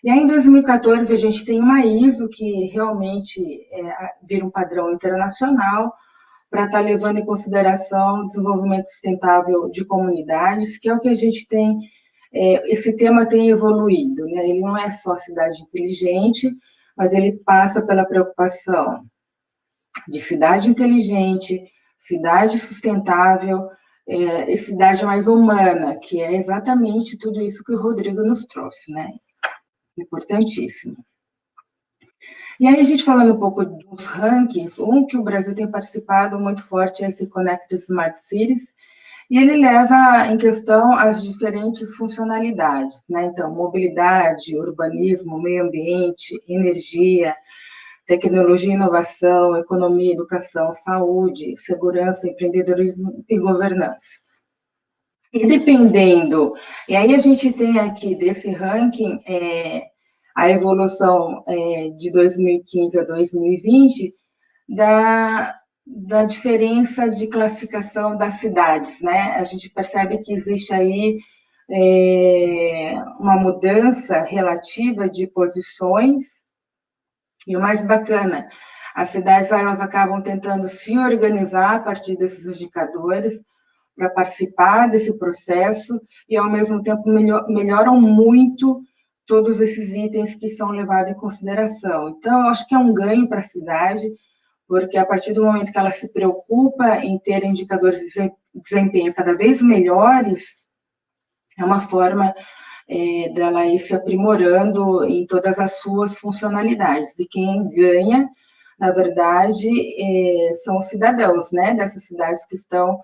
E aí, em 2014, a gente tem uma ISO que realmente vira um padrão internacional para estar levando em consideração o desenvolvimento sustentável de comunidades, que é o que a gente tem, esse tema tem evoluído, né? Ele não é só cidade inteligente, mas ele passa pela preocupação de cidade inteligente, cidade sustentável, e cidade mais humana, que é exatamente tudo isso que o Rodrigo nos trouxe, né? Importantíssimo. E aí, a gente falando um pouco dos rankings, que o Brasil tem participado muito forte é esse Connected Smart Cities, e ele leva em questão as diferentes funcionalidades, né? Então, mobilidade, urbanismo, meio ambiente, energia, tecnologia e inovação, economia, educação, saúde, segurança, empreendedorismo e governança. E dependendo, e aí a gente tem aqui desse ranking a evolução de 2015 a 2020 da diferença de classificação das cidades, né? A gente percebe que existe aí uma mudança relativa de posições, e o mais bacana, as cidades elas acabam tentando se organizar a partir desses indicadores para participar desse processo e, ao mesmo tempo, melhoram muito todos esses itens que são levados em consideração. Então, eu acho que é um ganho para a cidade, porque a partir do momento que ela se preocupa em ter indicadores de desempenho cada vez melhores, é uma forma dela ir se aprimorando em todas as suas funcionalidades. E quem ganha, na verdade, são os cidadãos, né, dessas cidades que estão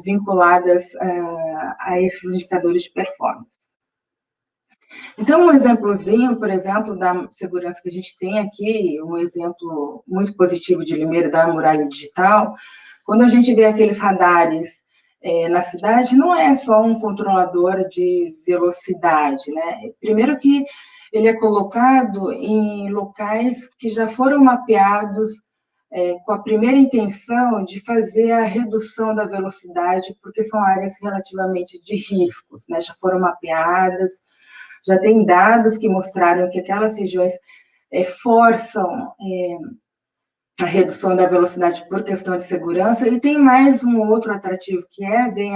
vinculadas a esses indicadores de performance. Então, um exemplozinho, por exemplo, da segurança que a gente tem aqui, um exemplo muito positivo de Limeira, da muralha digital, quando a gente vê aqueles radares na cidade, não é só um controlador de velocidade, né? Primeiro que ele é colocado em locais que já foram mapeados com a primeira intenção de fazer a redução da velocidade, porque são áreas relativamente de riscos, né? Já foram mapeadas, já tem dados que mostraram que aquelas regiões forçam a redução da velocidade por questão de segurança, e tem mais um outro atrativo que vem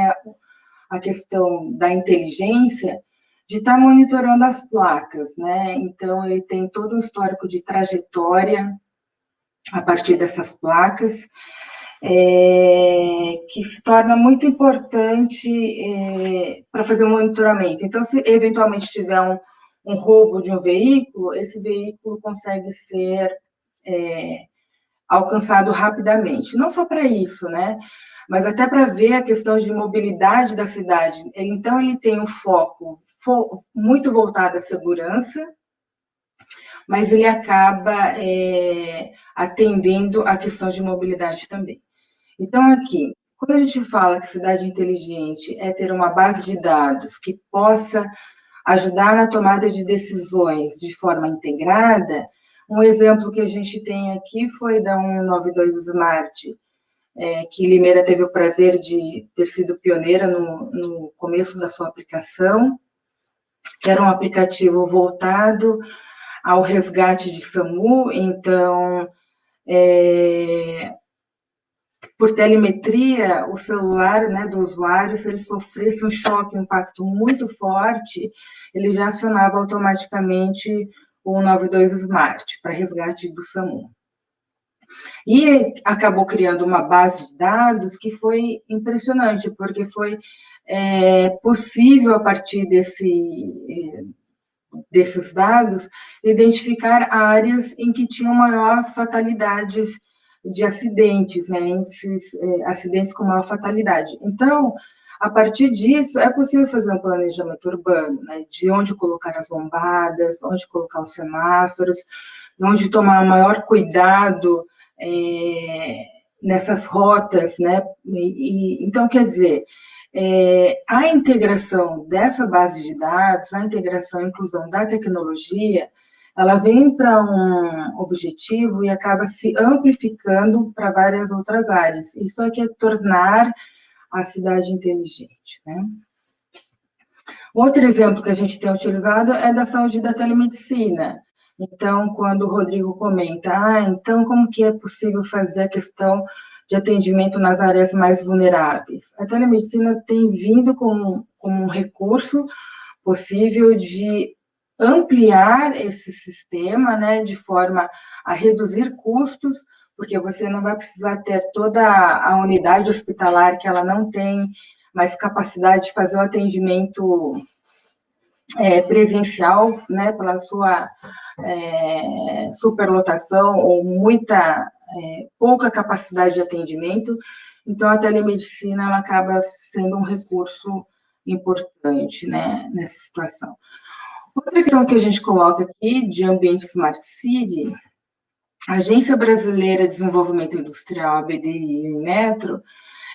a questão da inteligência, de estar monitorando as placas, né? Então, ele tem todo um histórico de trajetória a partir dessas placas, que se torna muito importante para fazer o monitoramento. Então, se eventualmente tiver um roubo de um veículo, esse veículo consegue ser alcançado rapidamente. Não só para isso, né? Mas até para ver a questão de mobilidade da cidade. Então, ele tem um foco muito voltado à segurança, mas ele acaba atendendo à questão de mobilidade também. Então, aqui, quando a gente fala que cidade inteligente é ter uma base de dados que possa ajudar na tomada de decisões de forma integrada, um exemplo que a gente tem aqui foi da 192 Smart, que Limeira teve o prazer de ter sido pioneira no começo da sua aplicação, que era um aplicativo voltado ao resgate de SAMU. Então, por telemetria, o celular, né, do usuário, se ele sofresse um choque, um impacto muito forte, ele já acionava automaticamente o 192 Smart para resgate do SAMU. E acabou criando uma base de dados que foi impressionante, porque foi possível, a partir desses dados, identificar áreas em que tinham maior fatalidades de acidentes, né, acidentes com maior fatalidade. Então, a partir disso, é possível fazer um planejamento urbano, né, de onde colocar as lombadas, onde colocar os semáforos, onde tomar maior cuidado nessas rotas, né? Então, quer dizer, a integração dessa base de dados, a integração e inclusão da tecnologia, ela vem para um objetivo e acaba se amplificando para várias outras áreas. Isso aqui é tornar a cidade inteligente, né? Outro exemplo que a gente tem utilizado é da saúde da telemedicina. Então, quando o Rodrigo comenta, então como que é possível fazer a questão de atendimento nas áreas mais vulneráveis? A telemedicina tem vindo como um recurso possível de ampliar esse sistema, né, de forma a reduzir custos, porque você não vai precisar ter toda a unidade hospitalar, que ela não tem mais capacidade de fazer o atendimento presencial, né, pela sua superlotação ou pouca capacidade de atendimento. Então, a telemedicina ela acaba sendo um recurso importante, né, nessa situação. Outra questão que a gente coloca aqui de ambiente Smart City, a Agência Brasileira de Desenvolvimento Industrial, a BDI e o Metro,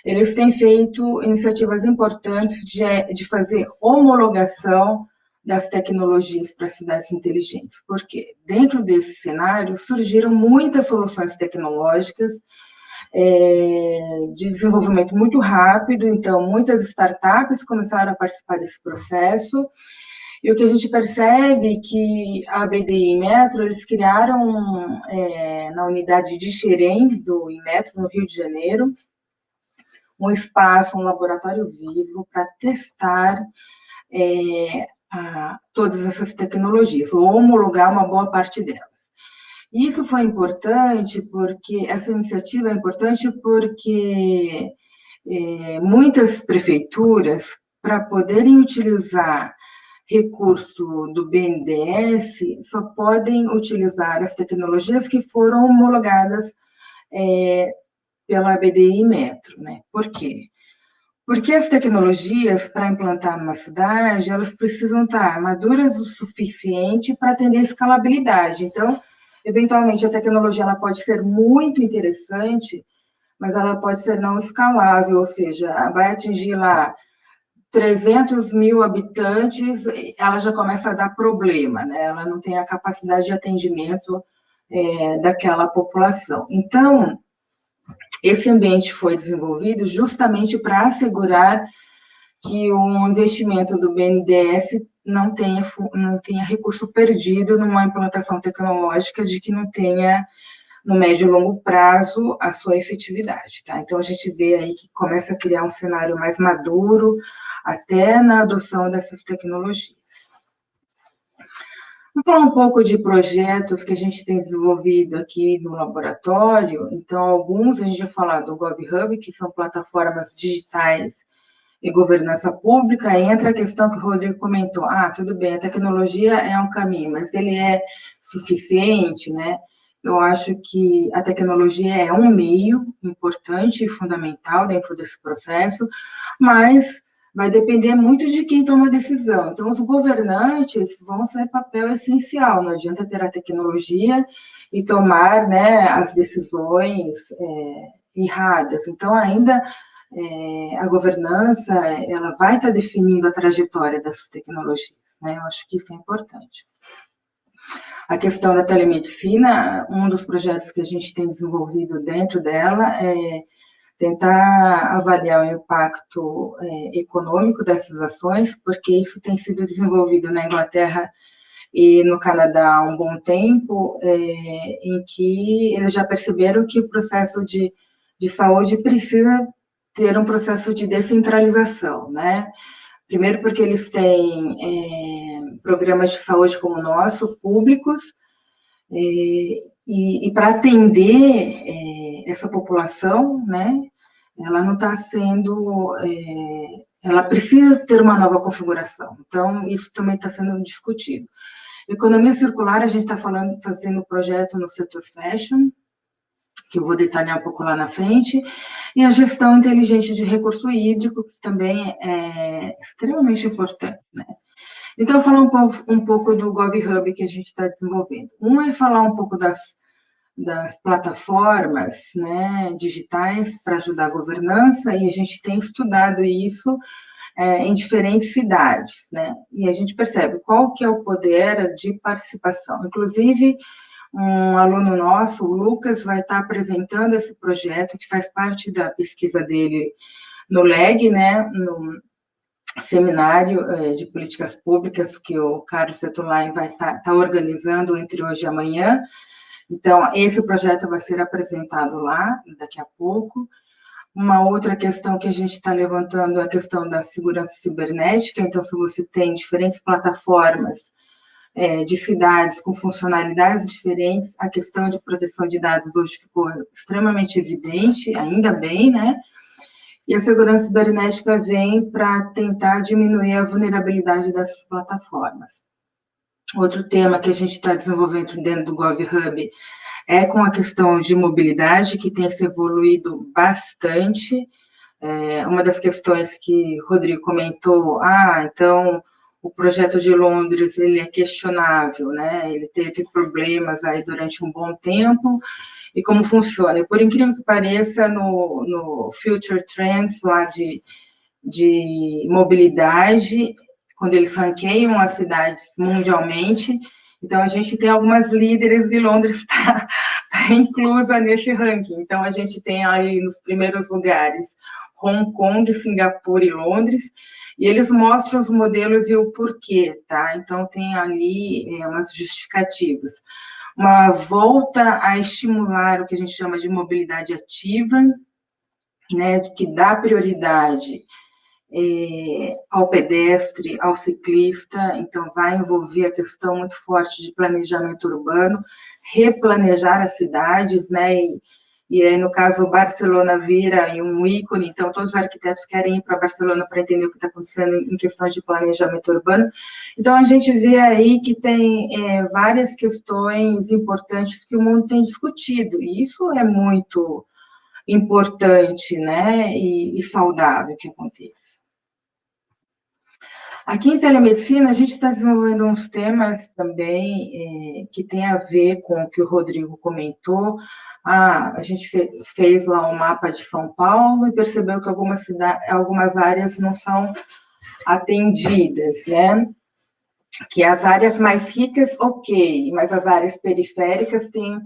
eles têm feito iniciativas importantes de fazer homologação das tecnologias para cidades inteligentes, porque dentro desse cenário surgiram muitas soluções tecnológicas de desenvolvimento muito rápido, então muitas startups começaram a participar desse processo, e o que a gente percebe é que a BDI e Inmetro, eles criaram na unidade de Xerém, do Inmetro, no Rio de Janeiro, um espaço, um laboratório vivo para testar todas essas tecnologias, ou homologar uma boa parte delas. Isso foi importante porque, essa iniciativa é importante porque muitas prefeituras, para poderem utilizar recurso do BNDES, só podem utilizar as tecnologias que foram homologadas pela BDI Metro, né? Por quê? Porque as tecnologias, para implantar numa cidade, elas precisam estar maduras o suficiente para atender a escalabilidade. Então, eventualmente, a tecnologia ela pode ser muito interessante, mas ela pode ser não escalável, ou seja, vai atingir lá 300 mil habitantes, ela já começa a dar problema, né? Ela não tem a capacidade de atendimento daquela população. Então, esse ambiente foi desenvolvido justamente para assegurar que o investimento do BNDES não tenha recurso perdido numa implantação tecnológica de que não tenha, no médio e longo prazo, a sua efetividade, tá? Então, a gente vê aí que começa a criar um cenário mais maduro, até na adoção dessas tecnologias. Vou falar um pouco de projetos que a gente tem desenvolvido aqui no laboratório. Então, alguns a gente vai falar do GovHub, que são plataformas digitais e governança pública, aí entra a questão que o Rodrigo comentou, tudo bem, a tecnologia é um caminho, mas ele é suficiente, né? Eu acho que a tecnologia é um meio importante e fundamental dentro desse processo, mas vai depender muito de quem toma a decisão. Então, os governantes vão ser papel essencial, não adianta ter a tecnologia e tomar, né, as decisões erradas. Então, ainda a governança, ela vai estar definindo a trajetória dessas tecnologias, né? Eu acho que isso é importante. A questão da telemedicina, um dos projetos que a gente tem desenvolvido dentro dela é tentar avaliar o impacto econômico dessas ações, porque isso tem sido desenvolvido na Inglaterra e no Canadá há um bom tempo, em que eles já perceberam que o processo de saúde precisa ter um processo de descentralização, né? Primeiro porque eles têm programas de saúde como o nosso, públicos, e para atender essa população, né, ela não está sendo, ela precisa ter uma nova configuração. Então, isso também está sendo discutido. Economia circular, a gente está fazendo projeto no setor fashion, que eu vou detalhar um pouco lá na frente, e a gestão inteligente de recurso hídrico, que também é extremamente importante, né? Então, falar um pouco do GovHub que a gente está desenvolvendo. Um é falar um pouco das plataformas, né, digitais para ajudar a governança, e a gente tem estudado isso em diferentes cidades, né? E a gente percebe qual que é o poder de participação. Inclusive, um aluno nosso, o Lucas, vai estar apresentando esse projeto, que faz parte da pesquisa dele no LEG, né, no seminário de políticas públicas, que o Carlos Setulain vai estar organizando entre hoje e amanhã. Então, esse projeto vai ser apresentado lá, daqui a pouco. Uma outra questão que a gente está levantando é a questão da segurança cibernética. Então, se você tem diferentes plataformas de cidades com funcionalidades diferentes, a questão de proteção de dados hoje ficou extremamente evidente, ainda bem, né? E a segurança cibernética vem para tentar diminuir a vulnerabilidade dessas plataformas. Outro tema que a gente está desenvolvendo dentro do GovHub é com a questão de mobilidade, que tem se evoluído bastante. Uma das questões que o Rodrigo comentou, então o projeto de Londres, ele é questionável, né? Ele teve problemas aí durante um bom tempo, e como funciona. E por incrível que pareça, no Future Trends lá de mobilidade, quando eles ranqueiam as cidades mundialmente, então a gente tem algumas líderes e Londres está inclusa nesse ranking. Então a gente tem ali nos primeiros lugares Hong Kong, Singapura e Londres, e eles mostram os modelos e o porquê, tá? Então tem ali umas justificativas. Uma volta a estimular o que a gente chama de mobilidade ativa, né, que dá prioridade ao pedestre, ao ciclista, então vai envolver a questão muito forte de planejamento urbano, replanejar as cidades, né, e aí, no caso, Barcelona vira um ícone, então todos os arquitetos querem ir para Barcelona para entender o que está acontecendo em questões de planejamento urbano. Então, a gente vê aí que tem várias questões importantes que o mundo tem discutido, e isso é muito importante, né, e saudável que aconteça. Aqui em telemedicina, a gente está desenvolvendo uns temas também que tem a ver com o que o Rodrigo comentou. A gente fez lá um mapa de São Paulo e percebeu que algumas áreas não são atendidas, né? Que as áreas mais ricas, ok, mas as áreas periféricas têm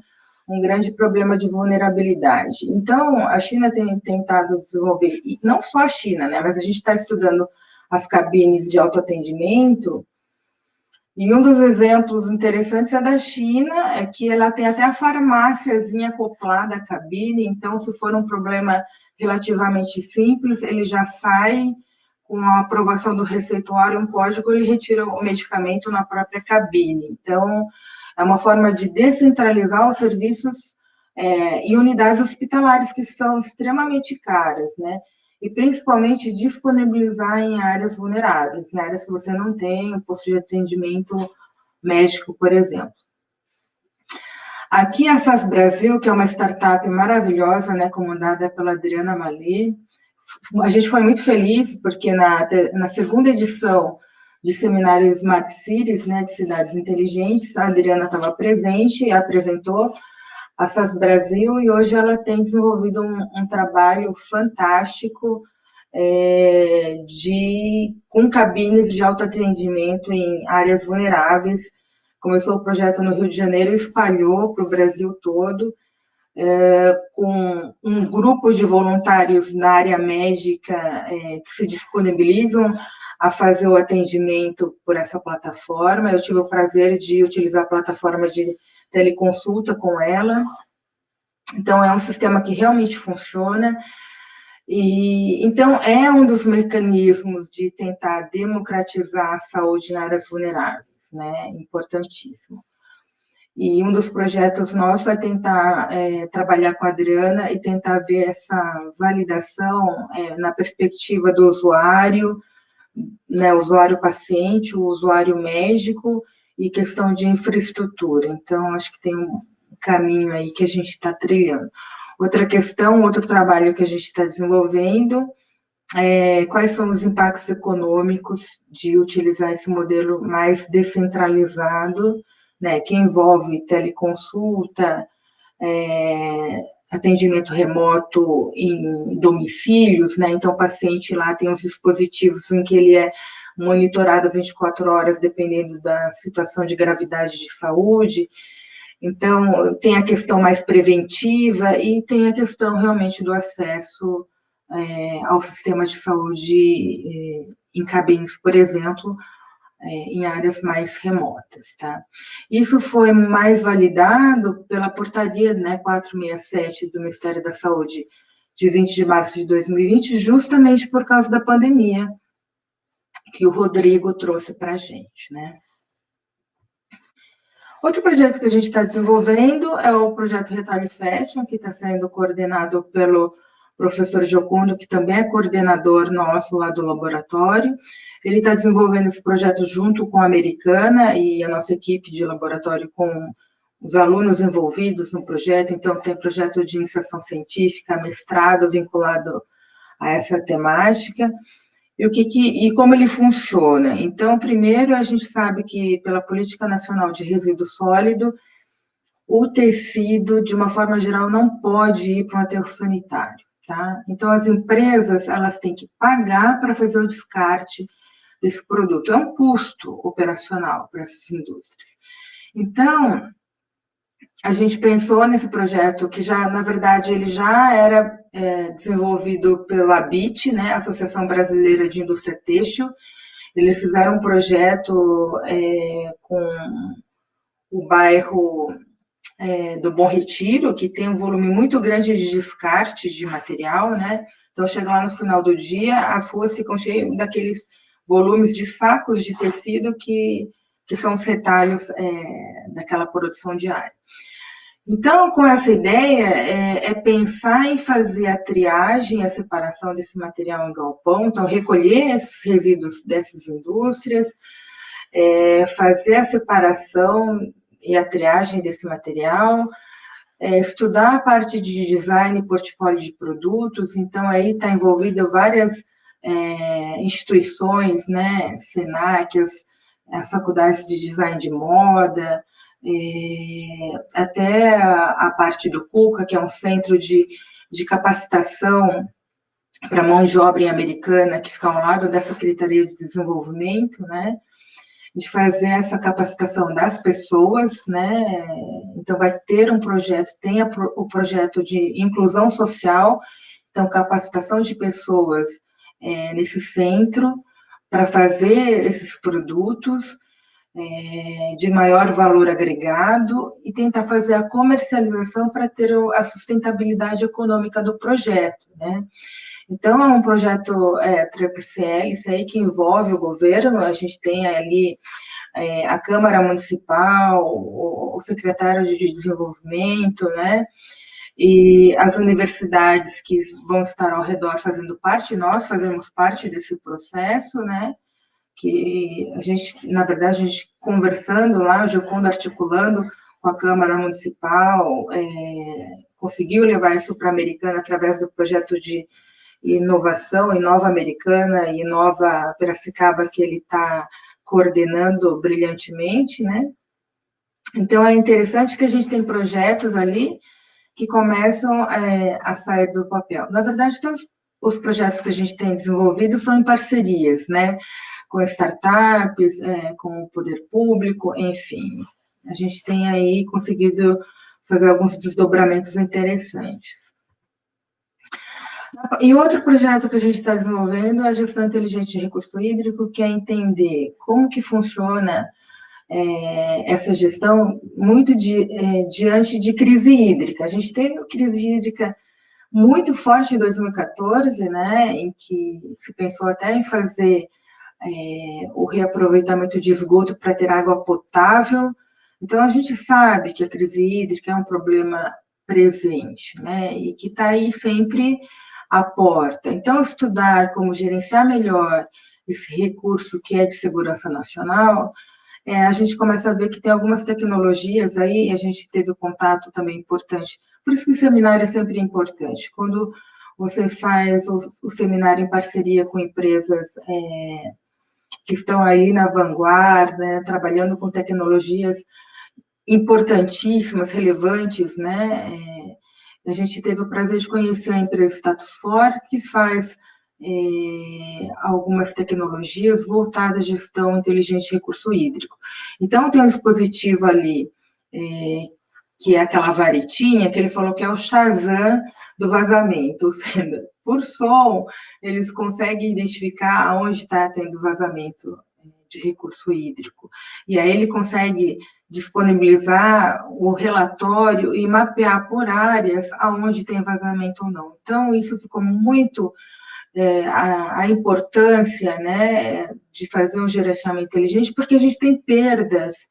um grande problema de vulnerabilidade. Então, a China tem tentado desenvolver, e não só a China, né? Mas a gente está estudando as cabines de autoatendimento, e um dos exemplos interessantes é da China, é que ela tem até a farmáciazinha acoplada à cabine, então, se for um problema relativamente simples, ele já sai com a aprovação do receituário, um código, ele retira o medicamento na própria cabine. Então, é uma forma de descentralizar os serviços e unidades hospitalares, que são extremamente caras, né? e principalmente disponibilizar em áreas vulneráveis, em áreas que você não tem um posto de atendimento médico, por exemplo. Aqui a SAS Brasil, que é uma startup maravilhosa, né, comandada pela Adriana Malê, a gente foi muito feliz porque na segunda edição de seminário Smart Cities, né, de cidades inteligentes, a Adriana estava presente e apresentou a SAS Brasil, e hoje ela tem desenvolvido um trabalho fantástico com cabines de autoatendimento em áreas vulneráveis. Começou o projeto no Rio de Janeiro e espalhou para o Brasil todo, com um grupo de voluntários na área médica que se disponibilizam a fazer o atendimento por essa plataforma. Eu tive o prazer de utilizar a plataforma de teleconsulta com ela. Então, é um sistema que realmente funciona. E, então, é um dos mecanismos de tentar democratizar a saúde em áreas vulneráveis, né? Importantíssimo. E um dos projetos nossos é tentar trabalhar com a Adriana e tentar ver essa validação na perspectiva do usuário, né, usuário-paciente, o usuário médico e questão de infraestrutura. Então, acho que tem um caminho aí que a gente está trilhando. Outra questão, outro trabalho que a gente está desenvolvendo quais são os impactos econômicos de utilizar esse modelo mais descentralizado, né, que envolve teleconsulta, atendimento remoto em domicílios, né, então o paciente lá tem os dispositivos em que ele é monitorado 24 horas, dependendo da situação de gravidade de saúde. Então, tem a questão mais preventiva e tem a questão realmente do acesso ao sistema de saúde em cabines, por exemplo, em áreas mais remotas, tá? Isso foi mais validado pela portaria, né, 467 do Ministério da Saúde, de 20 de março de 2020, justamente por causa da pandemia, que o Rodrigo trouxe para a gente, né? Outro projeto que a gente está desenvolvendo é o projeto Retalho Fashion, que está sendo coordenado pelo professor Giocondo, que também é coordenador nosso lá do laboratório. Ele está desenvolvendo esse projeto junto com a Americana e a nossa equipe de laboratório com os alunos envolvidos no projeto. Então, tem projeto de iniciação científica, mestrado vinculado a essa temática. E como ele funciona? Então, primeiro, a gente sabe que, pela Política Nacional de Resíduo Sólido, o tecido, de uma forma geral, não pode ir para um aterro sanitário, tá? Então, as empresas, elas têm que pagar para fazer o descarte desse produto. É um custo operacional para essas indústrias. Então, a gente pensou nesse projeto que já, na verdade, ele já era desenvolvido pela ABIT, né, Associação Brasileira de Indústria Têxtil. Eles fizeram um projeto com o bairro do Bom Retiro, que tem um volume muito grande de descarte de material, né? Então, chega lá no final do dia, as ruas ficam cheias daqueles volumes de sacos de tecido que são os retalhos daquela produção diária. Então, com essa ideia, pensar em fazer a triagem, a separação desse material em galpão, então, recolher esses resíduos dessas indústrias, fazer a separação e a triagem desse material, estudar a parte de design e portfólio de produtos, então, aí está envolvida várias instituições, né, Senac, as faculdades de design de moda, até a parte do CUCA, que é um centro de capacitação para mão de obra em Americana, que fica ao lado da Secretaria de Desenvolvimento, né, de fazer essa capacitação das pessoas, né, então vai ter um projeto, tem o projeto de inclusão social, então capacitação de pessoas nesse centro, para fazer esses produtos, de maior valor agregado e tentar fazer a comercialização para ter a sustentabilidade econômica do projeto, né? Então, é um projeto tríplice hélice aí que envolve o governo, a gente tem ali a Câmara Municipal, o secretário de Desenvolvimento, né? e as universidades que vão estar ao redor fazendo parte, nós fazemos parte desse processo, né? Que a gente, na verdade, a gente conversando lá, o Gioconda articulando com a Câmara Municipal, conseguiu levar isso para a Americana através do projeto de inovação, Inova Americana e Inova Piracicaba, que ele está coordenando brilhantemente, né? Então, é interessante que a gente tem projetos ali que começam a sair do papel. Na verdade, todos os projetos que a gente tem desenvolvido são em parcerias, né? Com startups, com o poder público, enfim. A gente tem aí conseguido fazer alguns desdobramentos interessantes. E outro projeto que a gente está desenvolvendo é a gestão inteligente de recurso hídrico, que é entender como que funciona essa gestão muito diante de crise hídrica. A gente teve uma crise hídrica muito forte em 2014, né, em que se pensou até em fazer o reaproveitamento de esgoto para ter água potável. Então, a gente sabe que a crise hídrica é um problema presente, né, e que está aí sempre à porta. Então, estudar como gerenciar melhor esse recurso que é de segurança nacional, a gente começa a ver que tem algumas tecnologias aí, a gente teve um contato também importante, por isso que o seminário é sempre importante. Quando você faz o seminário em parceria com empresas que estão aí na vanguarda, né, trabalhando com tecnologias importantíssimas, relevantes, né? A gente teve o prazer de conhecer a empresa Status4, que faz algumas tecnologias voltadas à gestão inteligente de recurso hídrico. Então, tem um dispositivo ali, que é aquela varetinha, que ele falou que é o Shazam do vazamento, ou seja, por som, eles conseguem identificar onde está tendo vazamento de recurso hídrico. E aí ele consegue disponibilizar o relatório e mapear por áreas aonde tem vazamento ou não. Então, isso ficou muito... a importância, né, de fazer um gerenciamento inteligente, porque a gente tem perdas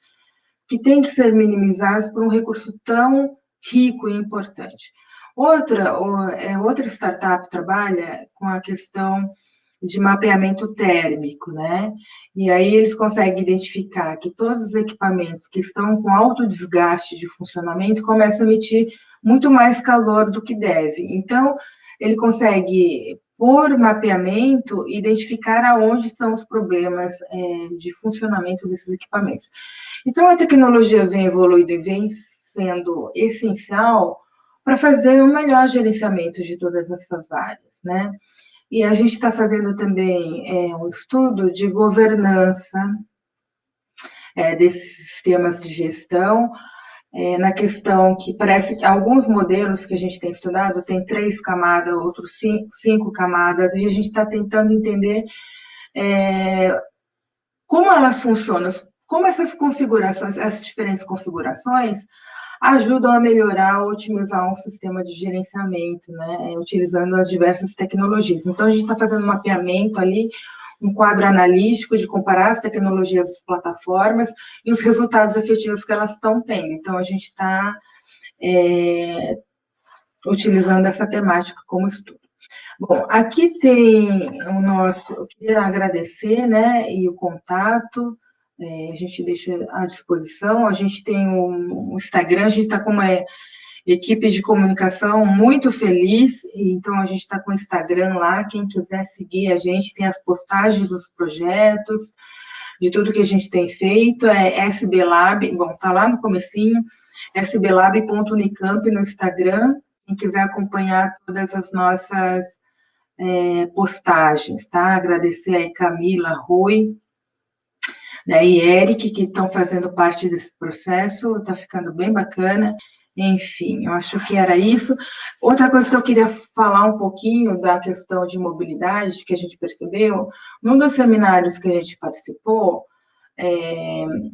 que têm que ser minimizadas por um recurso tão rico e importante. Outra startup trabalha com a questão de mapeamento térmico, né? E aí eles conseguem identificar que todos os equipamentos que estão com alto desgaste de funcionamento começam a emitir muito mais calor do que deve. Então, ele consegue, por mapeamento, identificar aonde estão os problemas de funcionamento desses equipamentos. Então, a tecnologia vem evoluindo e vem sendo essencial para fazer um melhor gerenciamento de todas essas áreas, né? E a gente está fazendo também um estudo de governança desses sistemas de gestão, na questão que parece que alguns modelos que a gente tem estudado tem 3 camadas, outros 5 camadas, e a gente está tentando entender como elas funcionam, como essas configurações, essas diferentes configurações, ajudam a melhorar, otimizar um sistema de gerenciamento, né, utilizando as diversas tecnologias. Então, a gente está fazendo um mapeamento ali, um quadro analítico de comparar as tecnologias das plataformas e os resultados efetivos que elas estão tendo. Então, a gente está utilizando essa temática como estudo. Bom, aqui tem o nosso, eu queria agradecer, né, e o contato, a gente deixa à disposição, a gente tem um Instagram, a gente está com uma equipe de comunicação muito feliz, então a gente está com o Instagram lá, quem quiser seguir a gente, tem as postagens dos projetos, de tudo que a gente tem feito, SB Lab, bom, está lá no comecinho, sblab.unicamp no Instagram, quem quiser acompanhar todas as nossas postagens, tá? Agradecer aí Camila, Rui, né, e Eric, que estão fazendo parte desse processo, está ficando bem bacana. Enfim, eu acho que era isso. Outra coisa que eu queria falar um pouquinho da questão de mobilidade, que a gente percebeu, num dos seminários que a gente participou,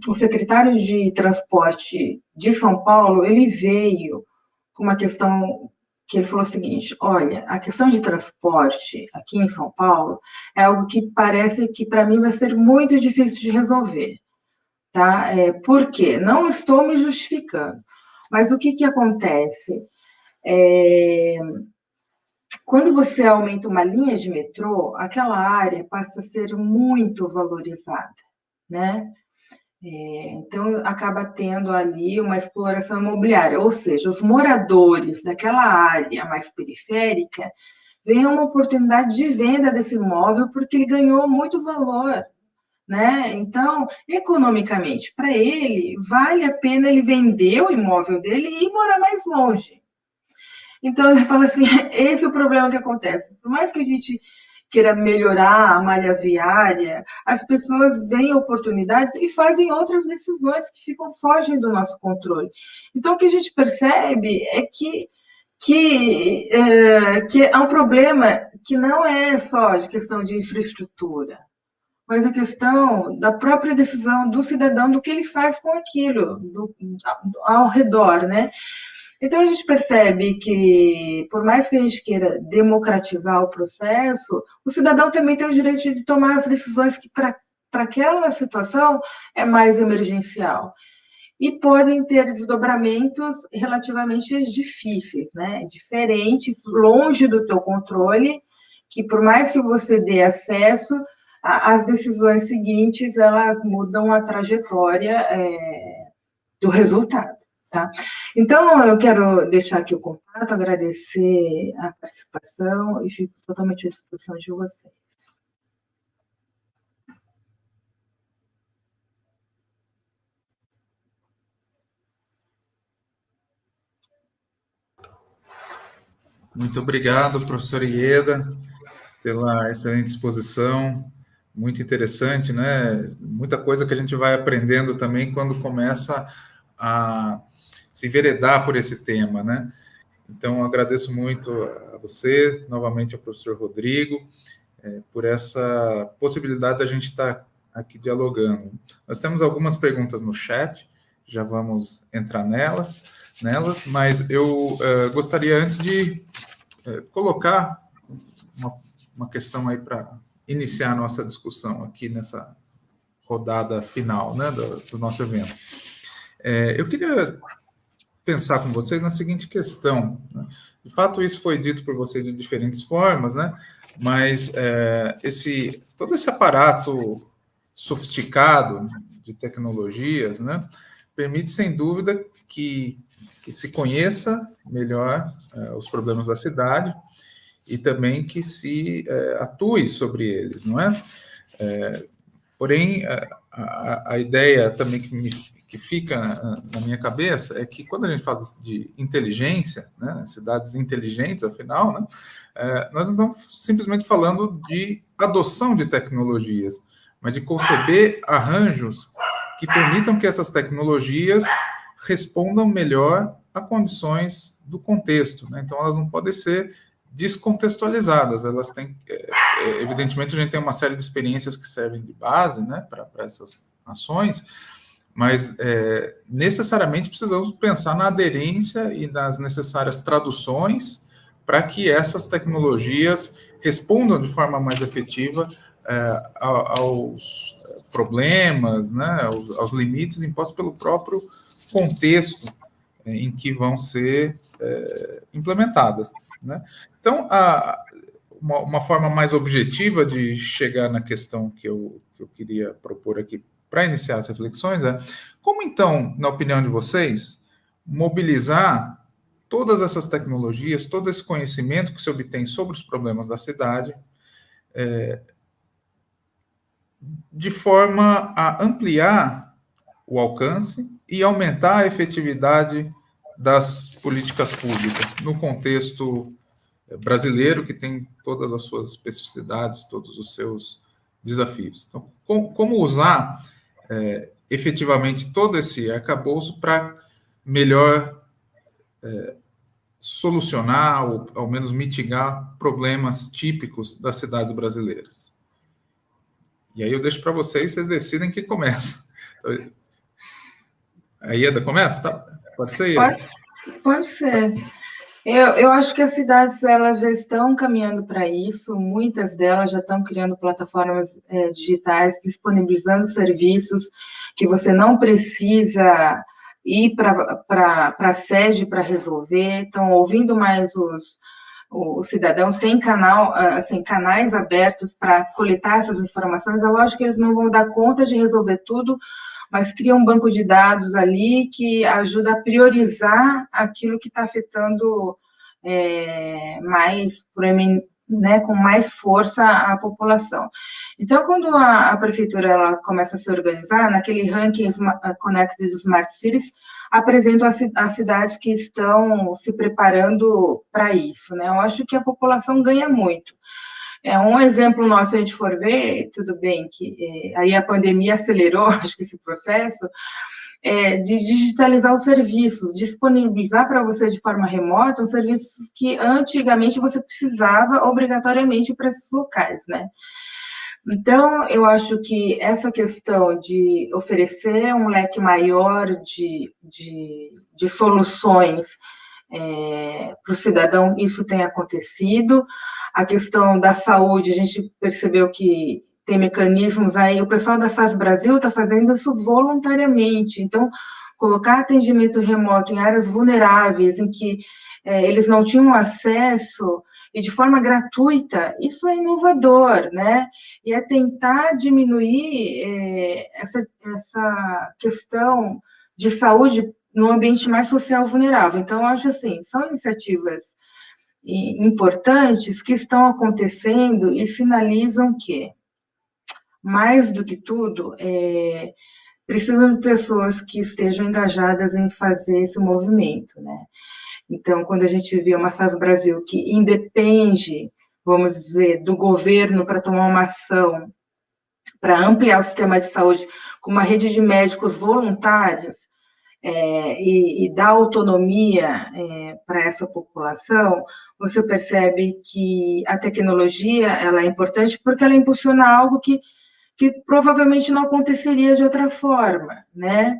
o secretário de Transporte de São Paulo, ele veio com uma questão que ele falou o seguinte, olha, a questão de transporte aqui em São Paulo é algo que parece que para mim vai ser muito difícil de resolver, tá? Por quê? Não estou me justificando, mas o que acontece? Quando você aumenta uma linha de metrô, aquela área passa a ser muito valorizada, né? Então, acaba tendo ali uma exploração imobiliária, ou seja, os moradores daquela área mais periférica veem uma oportunidade de venda desse imóvel porque ele ganhou muito valor, né? Então, economicamente, para ele, vale a pena ele vender o imóvel dele e ir morar mais longe. Então, ele fala assim, esse é o problema que acontece. Por mais que a gente queira melhorar a malha viária, as pessoas veem oportunidades e fazem outras decisões que fogem do nosso controle. Então, o que a gente percebe é que há um problema que não é só de questão de infraestrutura, mas a questão da própria decisão do cidadão, do que ele faz com aquilo, ao redor, né? Então, a gente percebe que, por mais que a gente queira democratizar o processo, o cidadão também tem o direito de tomar as decisões que, para aquela situação, é mais emergencial. E podem ter desdobramentos relativamente difíceis, né? Diferentes, longe do teu controle, que por mais que você dê acesso, as decisões seguintes, elas mudam a trajetória do resultado. Tá? Então, eu quero deixar aqui o contato, agradecer a participação e fico totalmente à disposição de vocês. Muito obrigado, professor Ieda, pela excelente exposição, muito interessante, né? Muita coisa que a gente vai aprendendo também quando começa a se enveredar por esse tema, né? Então, agradeço muito a você, novamente ao professor Rodrigo, por essa possibilidade da gente estar aqui dialogando. Nós temos algumas perguntas no chat, já vamos entrar nelas, mas eu gostaria antes de colocar uma questão aí para iniciar a nossa discussão aqui nessa rodada final, né, do nosso evento. Eu queria pensar com vocês na seguinte questão, né? De fato, isso foi dito por vocês de diferentes formas, né? Mas todo esse aparato sofisticado de tecnologias, né, permite, sem dúvida, que se conheça melhor os problemas da cidade e também que se atue sobre eles, não é? Porém, a ideia também que fica na minha cabeça é que quando a gente fala de inteligência, né, cidades inteligentes, afinal, né, nós não estamos simplesmente falando de adoção de tecnologias, mas de conceber arranjos que permitam que essas tecnologias respondam melhor a condições do contexto, né? Então, elas não podem ser descontextualizadas, elas têm, evidentemente, a gente tem uma série de experiências que servem de base, né, para essas ações, mas necessariamente precisamos pensar na aderência e nas necessárias traduções para que essas tecnologias respondam de forma mais efetiva aos problemas, né, aos limites impostos pelo próprio contexto em que vão ser implementadas, né? Então, uma forma mais objetiva de chegar na questão que eu queria propor aqui para iniciar as reflexões como, então, na opinião de vocês, mobilizar todas essas tecnologias, todo esse conhecimento que se obtém sobre os problemas da cidade, de forma a ampliar o alcance e aumentar a efetividade das políticas públicas no contexto brasileiro, que tem todas as suas especificidades, todos os seus desafios. Então, como usar efetivamente todo esse arcabouço para melhor solucionar, ou ao menos mitigar, problemas típicos das cidades brasileiras? E aí eu deixo para vocês decidem quem começa. A Ieda começa? Tá? Pode ser, Ieda? Pode ser. Eu acho que as cidades elas já estão caminhando para isso, muitas delas já estão criando plataformas digitais, disponibilizando serviços que você não precisa ir para a sede para resolver, estão ouvindo mais os cidadãos, tem canais abertos para coletar essas informações. É lógico que eles não vão dar conta de resolver tudo, mas cria um banco de dados ali que ajuda a priorizar aquilo que está afetando mais, né, com mais força a população. Então, quando a prefeitura ela começa a se organizar, naquele ranking Connected Smart Cities, apresento as cidades que estão se preparando para isso, né? Eu acho que a população ganha muito. Um exemplo nosso, se a gente for ver, tudo bem que aí a pandemia acelerou, acho que esse processo, de digitalizar os serviços, disponibilizar para você de forma remota os serviços que antigamente você precisava obrigatoriamente para esses locais, né? Então, eu acho que essa questão de oferecer um leque maior de soluções para o cidadão, isso tem acontecido. A questão da saúde, a gente percebeu que tem mecanismos aí, o pessoal da SAS Brasil está fazendo isso voluntariamente, então, colocar atendimento remoto em áreas vulneráveis, em que eles não tinham acesso, e de forma gratuita, isso é inovador, né? E é tentar diminuir essa questão de saúde no ambiente mais social vulnerável. Então, eu acho assim, são iniciativas importantes que estão acontecendo e sinalizam que, mais do que tudo, precisam de pessoas que estejam engajadas em fazer esse movimento, né? Então, quando a gente vê uma SAS Brasil que independe, vamos dizer, do governo para tomar uma ação, para ampliar o sistema de saúde com uma rede de médicos voluntários, e dar autonomia para essa população, você percebe que a tecnologia ela é importante porque ela impulsiona algo que provavelmente não aconteceria de outra forma, né?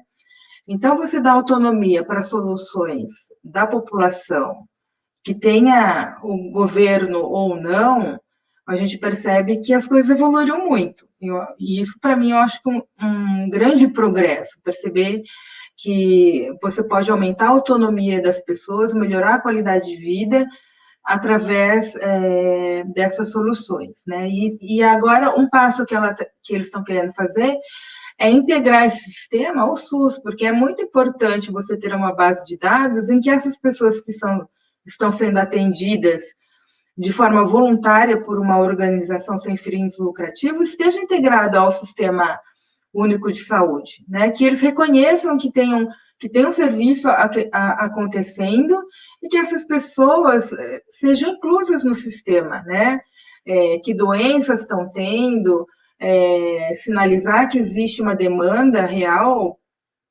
Então, você dá autonomia para soluções da população, que tenha o governo ou não, a gente percebe que as coisas evoluíram muito. E isso, para mim, eu acho que um grande progresso, perceber que você pode aumentar a autonomia das pessoas, melhorar a qualidade de vida através dessas soluções, né? E agora, um passo que eles estão querendo fazer é integrar esse sistema ao SUS, porque é muito importante você ter uma base de dados em que essas pessoas que estão sendo atendidas de forma voluntária por uma organização sem fins lucrativos esteja integrada ao sistema único de saúde, né? Que eles reconheçam que tem um serviço acontecendo e que essas pessoas sejam inclusas no sistema, né? Que doenças estão tendo, sinalizar que existe uma demanda real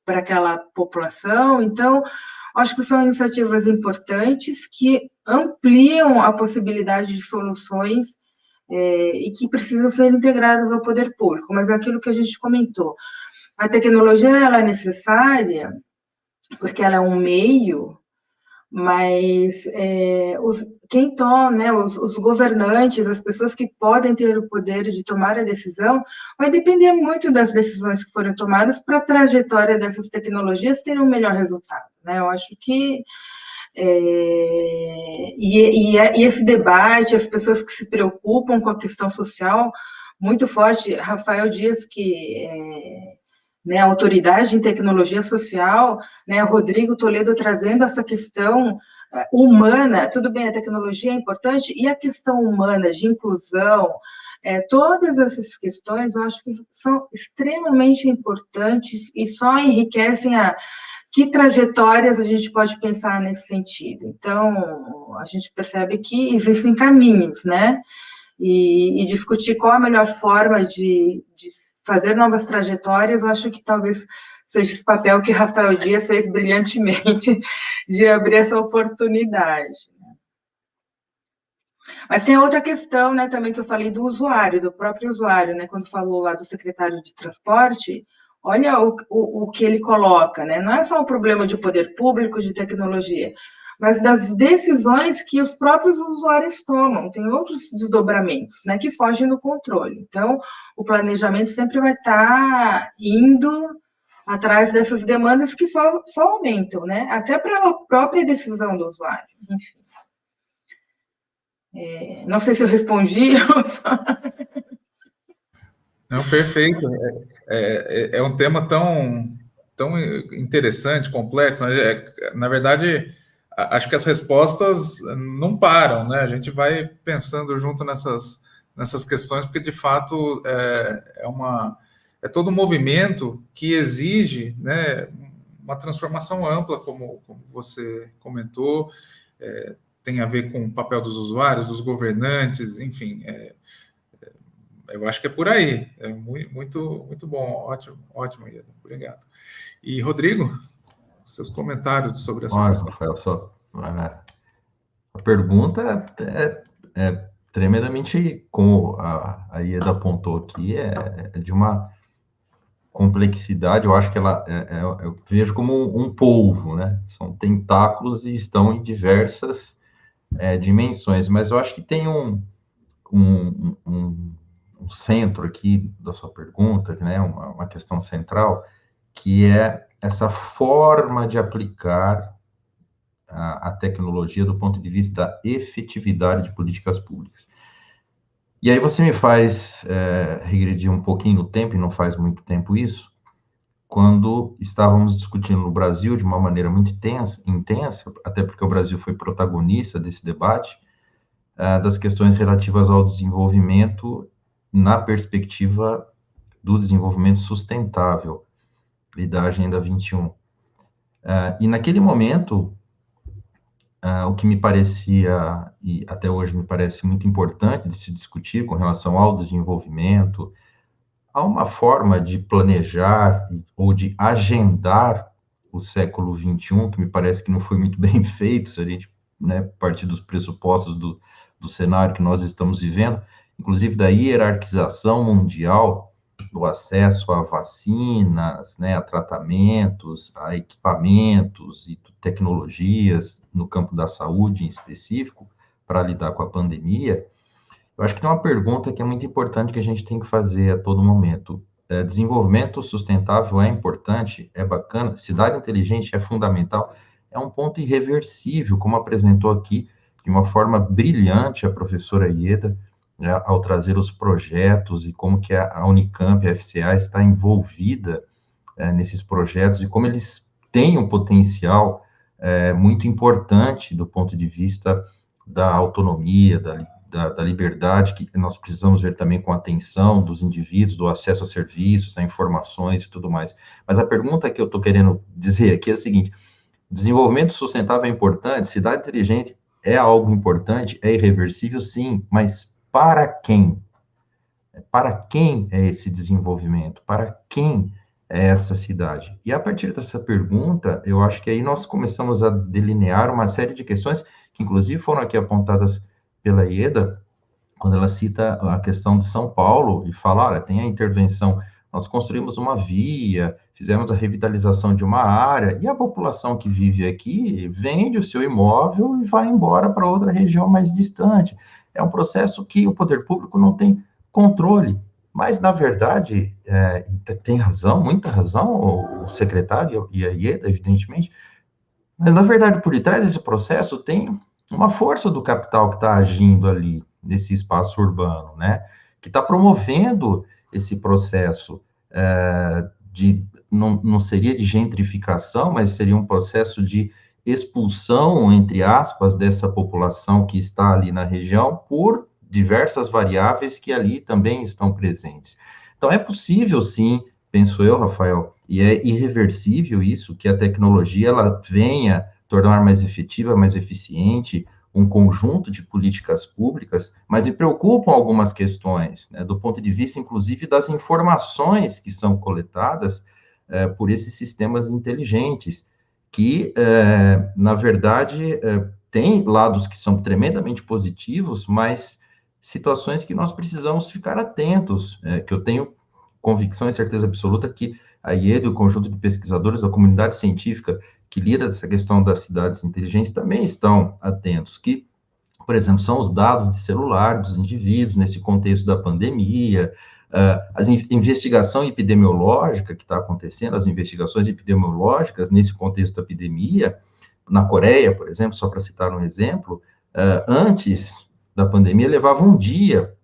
para aquela população. Então, acho que são iniciativas importantes que ampliam a possibilidade de soluções e que precisam ser integradas ao poder público, mas é aquilo que a gente comentou. A tecnologia ela é necessária porque ela é um meio, mas quem toma, né, os governantes, as pessoas que podem ter o poder de tomar a decisão, vai depender muito das decisões que foram tomadas para a trajetória dessas tecnologias ter um melhor resultado, né? Eu acho que e esse debate, as pessoas que se preocupam com a questão social, muito forte, Rafael Dias, que né, autoridade em tecnologia social, né, Rodrigo Toledo trazendo essa questão humana, tudo bem, a tecnologia é importante, e a questão humana, de inclusão, todas essas questões, eu acho que são extremamente importantes e só enriquecem que trajetórias a gente pode pensar nesse sentido. Então, a gente percebe que existem caminhos, né, e discutir qual a melhor forma de fazer novas trajetórias, eu acho que talvez seja esse papel que Rafael Dias fez brilhantemente de abrir essa oportunidade. Mas tem outra questão, né, também que eu falei do usuário, do próprio usuário, né, quando falou lá do secretário de transporte, olha o que ele coloca, né, não é só o problema de poder público, de tecnologia, mas das decisões que os próprios usuários tomam, tem outros desdobramentos, né, que fogem do controle. Então, o planejamento sempre vai estar indo atrás dessas demandas que só aumentam, né? Até para a própria decisão do usuário, enfim. Não sei se eu respondi. Não, perfeito. É um tema tão interessante, complexo. Na verdade, acho que as respostas não param, né? A gente vai pensando junto nessas questões, porque de fato é todo um movimento que exige, né, uma transformação ampla, como você comentou, tem a ver com o papel dos usuários, dos governantes, enfim. Eu acho que é por aí. É muito bom. Ótimo, Ieda. Obrigado. E, Rodrigo, seus comentários sobre essa Olha, questão. Rafael, a pergunta é tremendamente, como a Ieda apontou aqui, é de uma complexidade. Eu acho que eu vejo como um polvo, né? São tentáculos e estão em diversas dimensões, mas eu acho que tem um centro aqui da sua pergunta, né? Uma questão central, que é essa forma de aplicar a tecnologia do ponto de vista da efetividade de políticas públicas. E aí você me faz regredir um pouquinho no tempo, e não faz muito tempo isso, quando estávamos discutindo no Brasil de uma maneira muito intensa, até porque o Brasil foi protagonista desse debate, das questões relativas ao desenvolvimento na perspectiva do desenvolvimento sustentável e da Agenda 21. E naquele momento, o que me parecia, e até hoje me parece muito importante de se discutir com relação ao desenvolvimento, há uma forma de planejar ou de agendar o século XXI, que me parece que não foi muito bem feito, se a gente, né, partir dos pressupostos do cenário que nós estamos vivendo, inclusive da hierarquização mundial do acesso a vacinas, né, a tratamentos, a equipamentos e tecnologias no campo da saúde em específico, para lidar com a pandemia. Eu acho que tem uma pergunta que é muito importante que a gente tem que fazer a todo momento. Desenvolvimento sustentável é importante, é bacana, cidade inteligente é fundamental, é um ponto irreversível, como apresentou aqui de uma forma brilhante a professora Ieda, né, ao trazer os projetos e como que a Unicamp, a FCA está envolvida nesses projetos e como eles têm um potencial muito importante do ponto de vista da autonomia, da liberdade, que nós precisamos ver também com atenção dos indivíduos, do acesso a serviços, a informações e tudo mais. Mas a pergunta que eu estou querendo dizer aqui é a seguinte: desenvolvimento sustentável é importante, cidade inteligente é algo importante, é irreversível, sim, mas para quem? Para quem é esse desenvolvimento? Para quem é essa cidade? E a partir dessa pergunta, eu acho que aí nós começamos a delinear uma série de questões que, inclusive, foram aqui apontadas pela Ieda, quando ela cita a questão de São Paulo e fala, olha, tem a intervenção, nós construímos uma via, fizemos a revitalização de uma área, e a população que vive aqui vende o seu imóvel e vai embora para outra região mais distante. É um processo que o poder público não tem controle. Mas, na verdade, tem razão, muita razão, o secretário e a Ieda, evidentemente, mas, na verdade, por detrás desse processo tem uma força do capital que está agindo ali, nesse espaço urbano, né? Que está promovendo esse processo não seria de gentrificação, mas seria um processo de expulsão, entre aspas, dessa população que está ali na região por diversas variáveis que ali também estão presentes. Então, é possível, sim, penso eu, Rafael, e é irreversível isso, que a tecnologia ela venha tornar mais efetiva, mais eficiente, um conjunto de políticas públicas, mas me preocupam algumas questões, né, do ponto de vista, inclusive, das informações que são coletadas por esses sistemas inteligentes, que, na verdade, tem lados que são tremendamente positivos, mas situações que nós precisamos ficar atentos, que eu tenho convicção e certeza absoluta que a IED e o conjunto de pesquisadores da comunidade científica que lida dessa questão das cidades inteligentes também estão atentos, que, por exemplo, são os dados de celular dos indivíduos nesse contexto da pandemia, Investigação epidemiológica que está acontecendo, as investigações epidemiológicas nesse contexto da epidemia, na Coreia, por exemplo, só para citar um exemplo, antes da pandemia levava um dia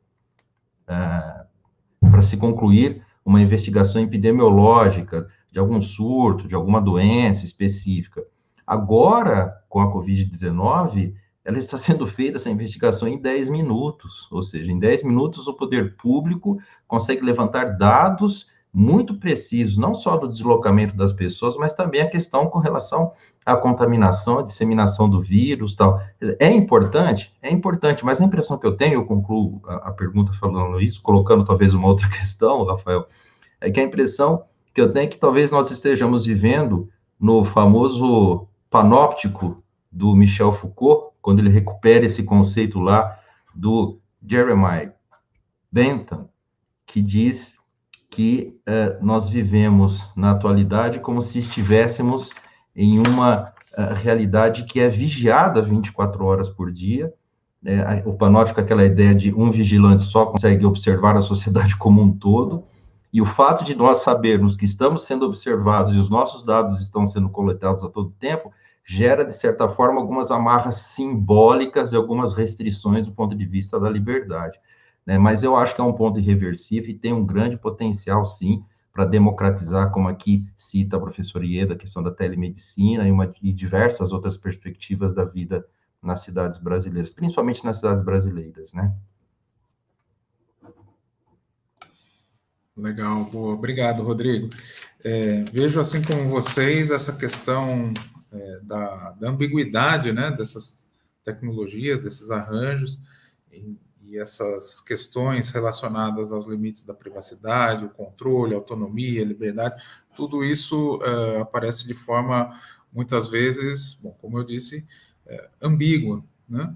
para se concluir uma investigação epidemiológica de algum surto, de alguma doença específica. Agora, com a Covid-19, ela está sendo feita, essa investigação, em 10 minutos, ou seja, em 10 minutos o poder público consegue levantar dados muito precisos, não só do deslocamento das pessoas, mas também a questão com relação à contaminação, à disseminação do vírus, tal. É importante, mas a impressão que eu tenho, eu concluo a pergunta falando isso, colocando talvez uma outra questão, Rafael, é que a impressão que eu tenho é que talvez nós estejamos vivendo no famoso panóptico do Michel Foucault, quando ele recupera esse conceito lá do Jeremiah Bentham, que diz que nós vivemos na atualidade como se estivéssemos em uma realidade que é vigiada 24 horas por dia. O panóptico é aquela ideia de um vigilante só consegue observar a sociedade como um todo, e o fato de nós sabermos que estamos sendo observados e os nossos dados estão sendo coletados a todo tempo, gera, de certa forma, algumas amarras simbólicas e algumas restrições do ponto de vista da liberdade. Mas eu acho que é um ponto irreversível e tem um grande potencial, sim, para democratizar, como aqui cita a professora Ieda, a questão da telemedicina e diversas outras perspectivas da vida nas cidades brasileiras, principalmente nas cidades brasileiras, né? Legal, boa. Obrigado, Rodrigo. Vejo, assim como vocês, essa questão da ambiguidade, né, dessas tecnologias, desses arranjos, e essas questões relacionadas aos limites da privacidade, o controle, a autonomia, a liberdade, tudo isso aparece de forma, muitas vezes, bom, como eu disse, ambígua, né,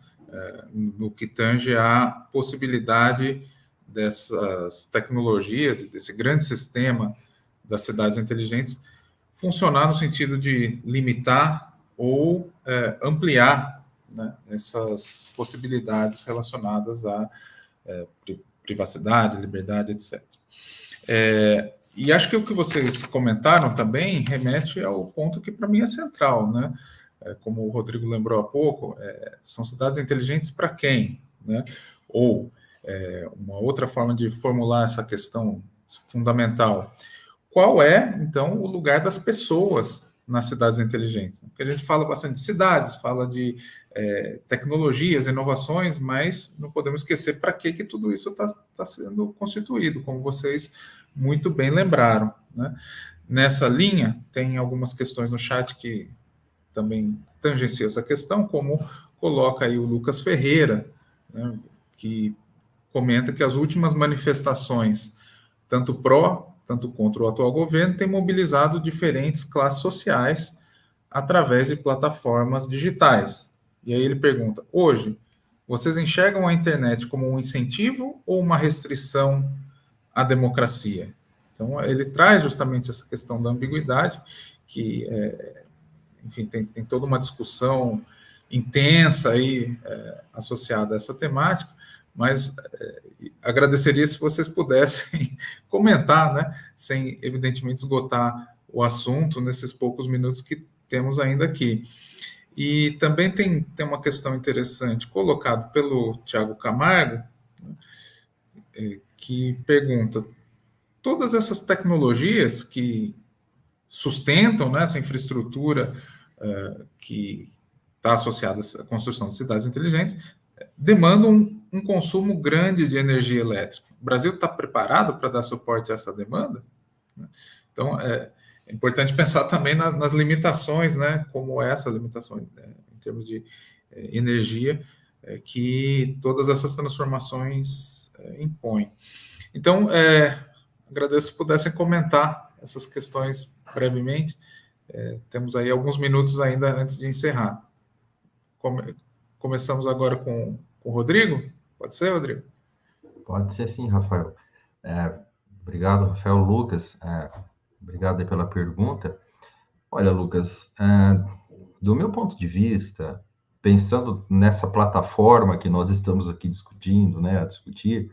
no que tange à possibilidade dessas tecnologias e desse grande sistema das cidades inteligentes funcionar no sentido de limitar ou ampliar, né, essas possibilidades relacionadas à privacidade, liberdade, etc. E acho que o que vocês comentaram também remete ao ponto que para mim é central, né? Como o Rodrigo lembrou há pouco, são cidades inteligentes para quem, né? Ou uma outra forma de formular essa questão fundamental: qual é, então, o lugar das pessoas nas cidades inteligentes? Porque a gente fala bastante de cidades, fala de tecnologias, inovações, mas não podemos esquecer para que tudo isso está sendo constituído, como vocês muito bem lembraram, né? Nessa linha, tem algumas questões no chat que também tangenciam essa questão, como coloca aí o Lucas Ferreira, né, que comenta que as últimas manifestações, tanto contra o atual governo, têm mobilizado diferentes classes sociais através de plataformas digitais. E aí ele pergunta: hoje, vocês enxergam a internet como um incentivo ou uma restrição à democracia? Então, ele traz justamente essa questão da ambiguidade, que, enfim, tem toda uma discussão intensa aí associada a essa temática, mas agradeceria se vocês pudessem comentar, né, sem, evidentemente, esgotar o assunto nesses poucos minutos que temos ainda aqui. E também tem uma questão interessante colocada pelo Tiago Camargo, né, que pergunta: todas essas tecnologias que sustentam, né, essa infraestrutura que está associada à construção de cidades inteligentes, demandam um consumo grande de energia elétrica. O Brasil está preparado para dar suporte a essa demanda? Então, é importante pensar também nas limitações, né, como essa limitação em termos de energia, que todas essas transformações impõem. Então, agradeço se pudessem comentar essas questões brevemente. Temos aí alguns minutos ainda antes de encerrar. Começamos agora com o Rodrigo? Pode ser, Rodrigo? Pode ser sim, Rafael. Obrigado, Rafael. Lucas, obrigado aí pela pergunta. Olha, Lucas, do meu ponto de vista, pensando nessa plataforma que nós estamos aqui discutindo, né, a discutir,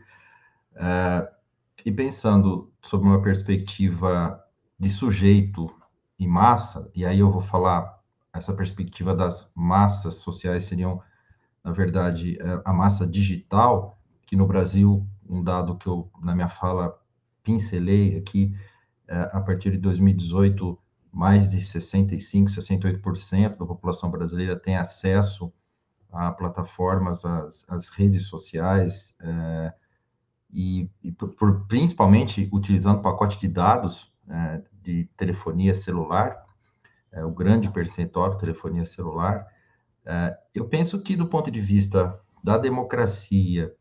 E pensando sobre uma perspectiva de sujeito e massa, e aí eu vou falar, essa perspectiva das massas sociais seriam, na verdade, a massa digital, que no Brasil, um dado que eu, na minha fala, pincelei aqui, a partir de 2018, mais de 65%, 68% da população brasileira tem acesso a plataformas, às redes sociais, principalmente utilizando pacote de dados de telefonia celular, o grande percentual de telefonia celular. Eu penso que, do ponto de vista da democracia,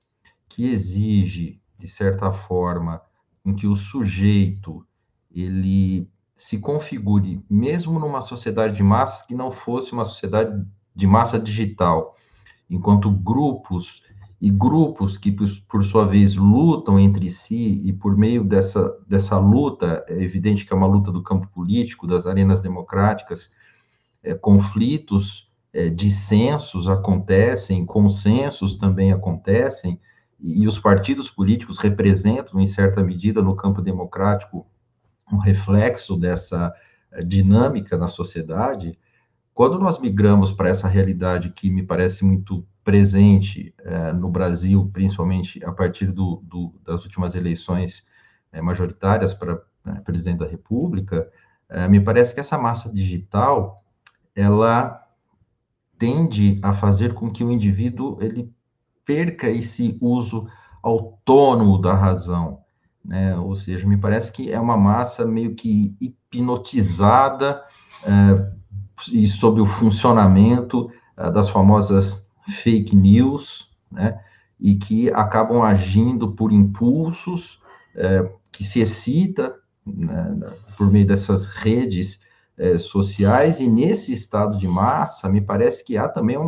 que exige, de certa forma, em que o sujeito ele se configure, mesmo numa sociedade de massas, que não fosse uma sociedade de massa digital, enquanto grupos e grupos que, por sua vez, lutam entre si, e por meio dessa luta, é evidente que é uma luta do campo político, das arenas democráticas, conflitos, dissensos acontecem, consensos também acontecem, e os partidos políticos representam, em certa medida, no campo democrático, um reflexo dessa dinâmica na sociedade. Quando nós migramos para essa realidade que me parece muito presente no Brasil, principalmente a partir das últimas eleições majoritárias para presidente da República, me parece que essa massa digital, ela tende a fazer com que o indivíduo ele perca esse uso autônomo da razão, né? Ou seja, me parece que é uma massa meio que hipnotizada e sob o funcionamento das famosas fake news, né? E que acabam agindo por impulsos, que se excita, né, por meio dessas redes sociais, e nesse estado de massa, me parece que há também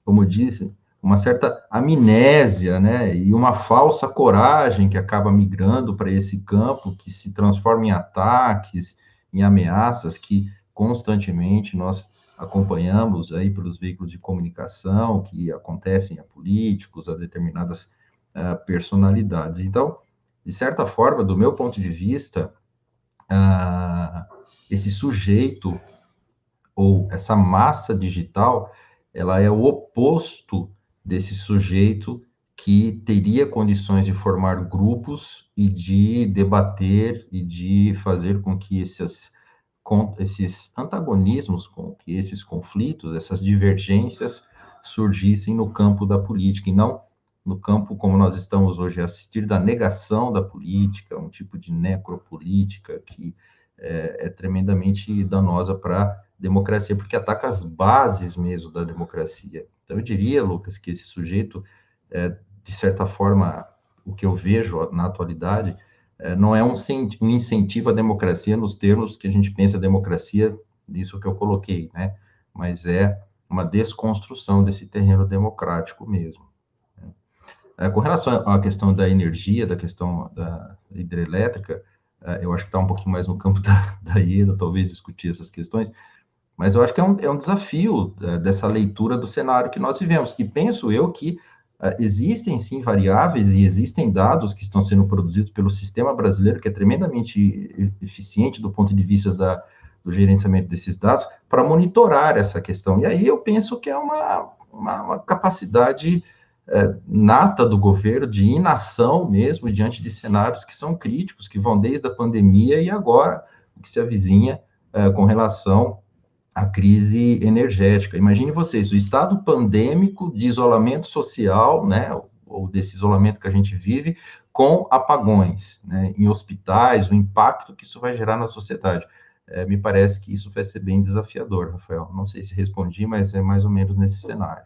como dizem, uma certa amnésia, né, e uma falsa coragem que acaba migrando para esse campo, que se transforma em ataques, em ameaças, que constantemente nós acompanhamos aí pelos veículos de comunicação, que acontecem a políticos, a determinadas personalidades. Então, de certa forma, do meu ponto de vista, esse sujeito, ou essa massa digital, ela é o oposto desse sujeito que teria condições de formar grupos e de debater e de fazer com que esses antagonismos, com que esses conflitos, essas divergências surgissem no campo da política, e não no campo como nós estamos hoje a assistir, da negação da política, um tipo de necropolítica que é tremendamente danosa para a democracia, porque ataca as bases mesmo da democracia. Então, eu diria, Lucas, que esse sujeito, de certa forma, o que eu vejo na atualidade, não é um incentivo à democracia nos termos que a gente pensa a democracia, disso que eu coloquei, né? Mas é uma desconstrução desse terreno democrático mesmo. Com relação à questão da energia, da questão da hidrelétrica, eu acho que está um pouquinho mais no campo da Ieda, talvez, discutir essas questões, mas eu acho que é um desafio dessa leitura do cenário que nós vivemos, e penso eu que existem, sim, variáveis e existem dados que estão sendo produzidos pelo sistema brasileiro, que é tremendamente eficiente do ponto de vista do gerenciamento desses dados, para monitorar essa questão. E aí eu penso que é uma capacidade nata do governo de inação mesmo diante de cenários que são críticos, que vão desde a pandemia e agora o que se avizinha com relação à crise energética. Imagine vocês, o estado pandêmico de isolamento social, né, ou desse isolamento que a gente vive, com apagões, né, em hospitais, o impacto que isso vai gerar na sociedade. Me parece que isso vai ser bem desafiador, Rafael. Não sei se respondi, mas é mais ou menos nesse cenário.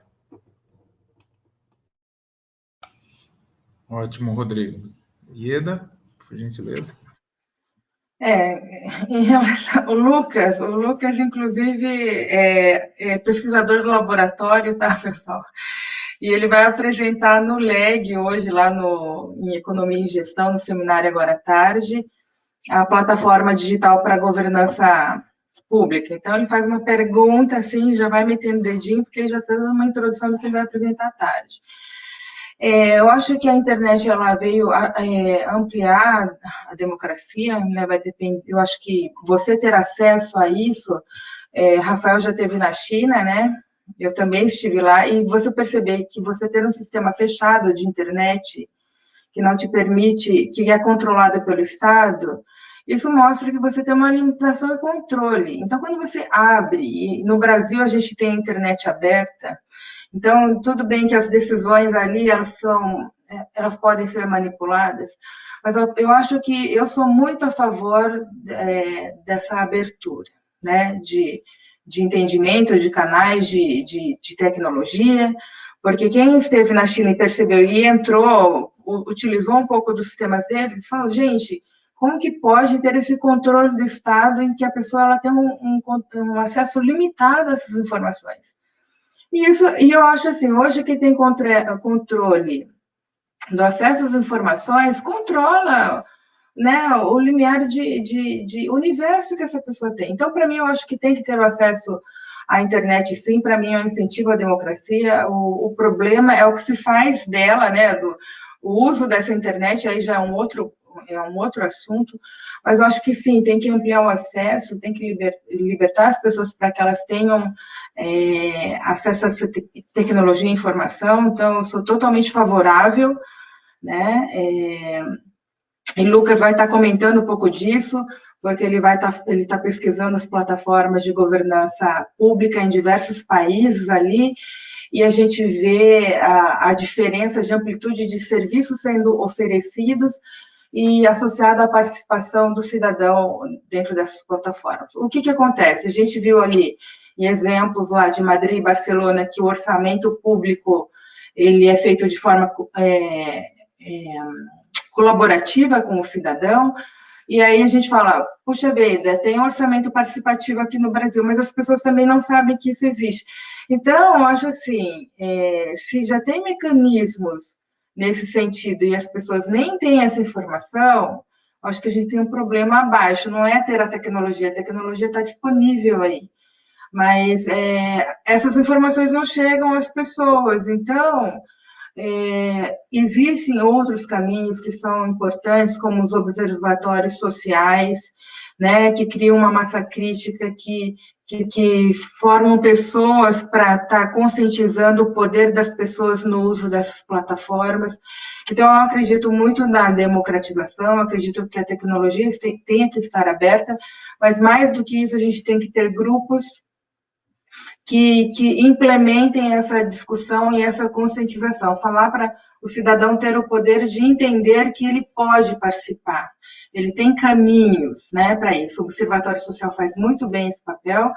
Ótimo, Rodrigo. Ieda, por gentileza. Em relação ao Lucas, inclusive, é pesquisador do laboratório, tá, pessoal? E ele vai apresentar no LEG hoje, lá em Economia e Gestão, no seminário agora à tarde, a plataforma digital para governança pública. Então, ele faz uma pergunta, assim, já vai metendo o dedinho, porque ele já está dando uma introdução do que ele vai apresentar à tarde. Eu acho que a internet ela veio ampliar a democracia, né? Vai depender. Eu acho que você ter acesso a isso, Rafael já esteve na China, né? Eu também estive lá, e você perceber que você ter um sistema fechado de internet que não te permite, que é controlado pelo Estado, isso mostra que você tem uma limitação e controle. Então, quando você abre, e no Brasil a gente tem a internet aberta, então, tudo bem que as decisões ali, elas podem ser manipuladas, mas eu acho que eu sou muito a favor dessa abertura, né, de entendimento de canais de tecnologia, porque quem esteve na China e percebeu e entrou, utilizou um pouco dos sistemas deles, falou, gente, como que pode ter esse controle do Estado em que a pessoa ela tem um acesso limitado a essas informações? E eu acho assim, hoje quem tem controle do acesso às informações controla, né, o limiar de universo que essa pessoa tem. Então, para mim, eu acho que tem que ter o acesso à internet, sim, para mim é um incentivo à democracia. O problema é o que se faz dela, né, o uso dessa internet, aí já é um outro assunto, mas eu acho que sim, tem que ampliar o acesso, tem que libertar as pessoas para que elas tenham acesso a essa tecnologia e informação, então eu sou totalmente favorável, né, e Lucas vai estar comentando um pouco disso, porque ele está pesquisando as plataformas de governança pública em diversos países ali, e a gente vê a diferença de amplitude de serviços sendo oferecidos e associada à participação do cidadão dentro dessas plataformas. O que acontece? A gente viu ali em exemplos lá de Madrid e Barcelona que o orçamento público ele é feito de forma colaborativa com o cidadão, e aí a gente fala, puxa vida, tem um orçamento participativo aqui no Brasil, mas as pessoas também não sabem que isso existe. Então, eu acho assim, se já tem mecanismos nesse sentido e as pessoas nem têm essa informação, acho que a gente tem um problema abaixo, não é ter a tecnologia está disponível aí, mas essas informações não chegam às pessoas, então existem outros caminhos que são importantes, como os observatórios sociais, né, que criam uma massa crítica, que formam pessoas para estar conscientizando o poder das pessoas no uso dessas plataformas. Então, eu acredito muito na democratização, acredito que a tecnologia tenha que estar aberta, mas mais do que isso, a gente tem que ter grupos que implementem essa discussão e essa conscientização, falar para o cidadão ter o poder de entender que ele pode participar, ele tem caminhos, né, para isso. O Observatório Social faz muito bem esse papel,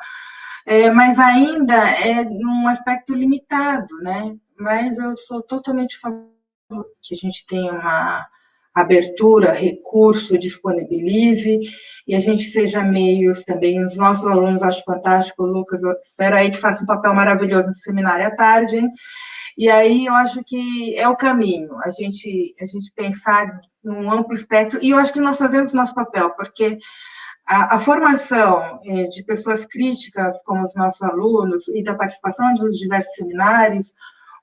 mas ainda é num aspecto limitado, né, mas eu sou totalmente a favor que a gente tenha uma abertura, recurso, disponibilize, e a gente seja meios também, os nossos alunos, acho fantástico, Lucas, eu espero aí que faça um papel maravilhoso no seminário à tarde, hein? E aí eu acho que é o caminho, a gente pensar num amplo espectro, e eu acho que nós fazemos o nosso papel, porque a formação de pessoas críticas, como os nossos alunos, e da participação dos diversos seminários,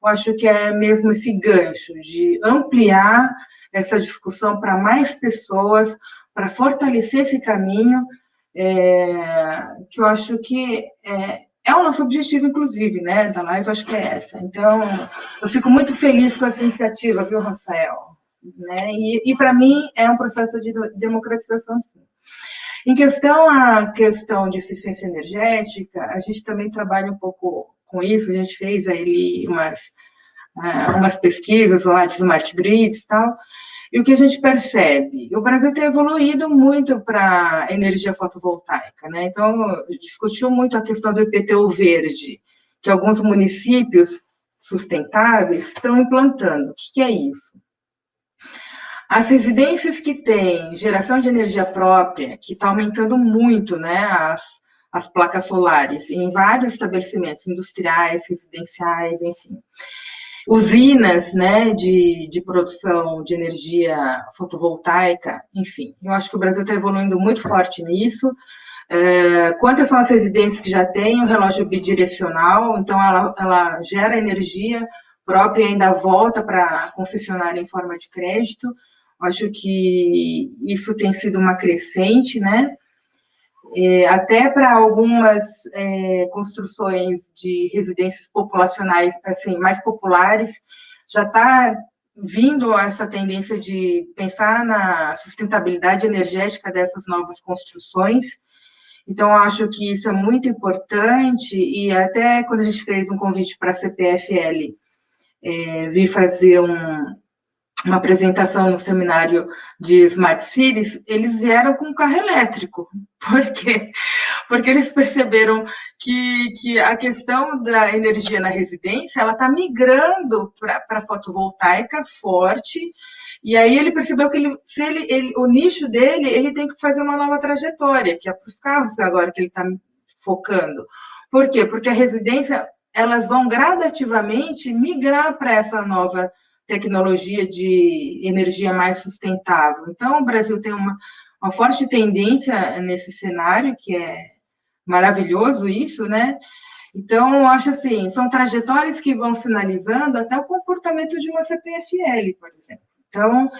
eu acho que é mesmo esse gancho de ampliar essa discussão para mais pessoas, para fortalecer esse caminho, que eu acho que é o nosso objetivo, inclusive, né, da live, acho que é essa. Então, eu fico muito feliz com essa iniciativa, viu, Rafael? Né? E para mim, é um processo de democratização, sim. Em a questão de eficiência energética, a gente também trabalha um pouco com isso, a gente fez aí umas pesquisas lá de smart grids e tal, e o que a gente percebe? O Brasil tem evoluído muito para energia fotovoltaica, né? Então, discutiu muito a questão do IPTU verde, que alguns municípios sustentáveis estão implantando. O que é isso? As residências que têm geração de energia própria, que está aumentando muito, né, as placas solares, em vários estabelecimentos industriais, residenciais, enfim. Usinas, né, de produção de energia fotovoltaica, enfim. Eu acho que o Brasil está evoluindo muito forte nisso. Quantas são as residências que já têm o relógio bidirecional? Então, ela gera energia própria ainda volta para a concessionária em forma de crédito. Acho que isso tem sido uma crescente, né? Até para algumas construções de residências populacionais, assim, mais populares, já está vindo essa tendência de pensar na sustentabilidade energética dessas novas construções. Então, acho que isso é muito importante, e até quando a gente fez um convite para a CPFL vir fazer uma apresentação no seminário de Smart Cities, eles vieram com um carro elétrico. Por quê? Porque eles perceberam que a questão da energia na residência, ela está migrando para a fotovoltaica forte, e aí ele percebeu que o nicho dele, ele tem que fazer uma nova trajetória, que é para os carros agora que ele está focando. Por quê? Porque a residência, elas vão gradativamente migrar para essa nova tecnologia de energia mais sustentável. Então, o Brasil tem uma forte tendência nesse cenário, que é maravilhoso isso, né? Então, eu acho assim, são trajetórias que vão sinalizando até o comportamento de uma CPFL, por exemplo. Então,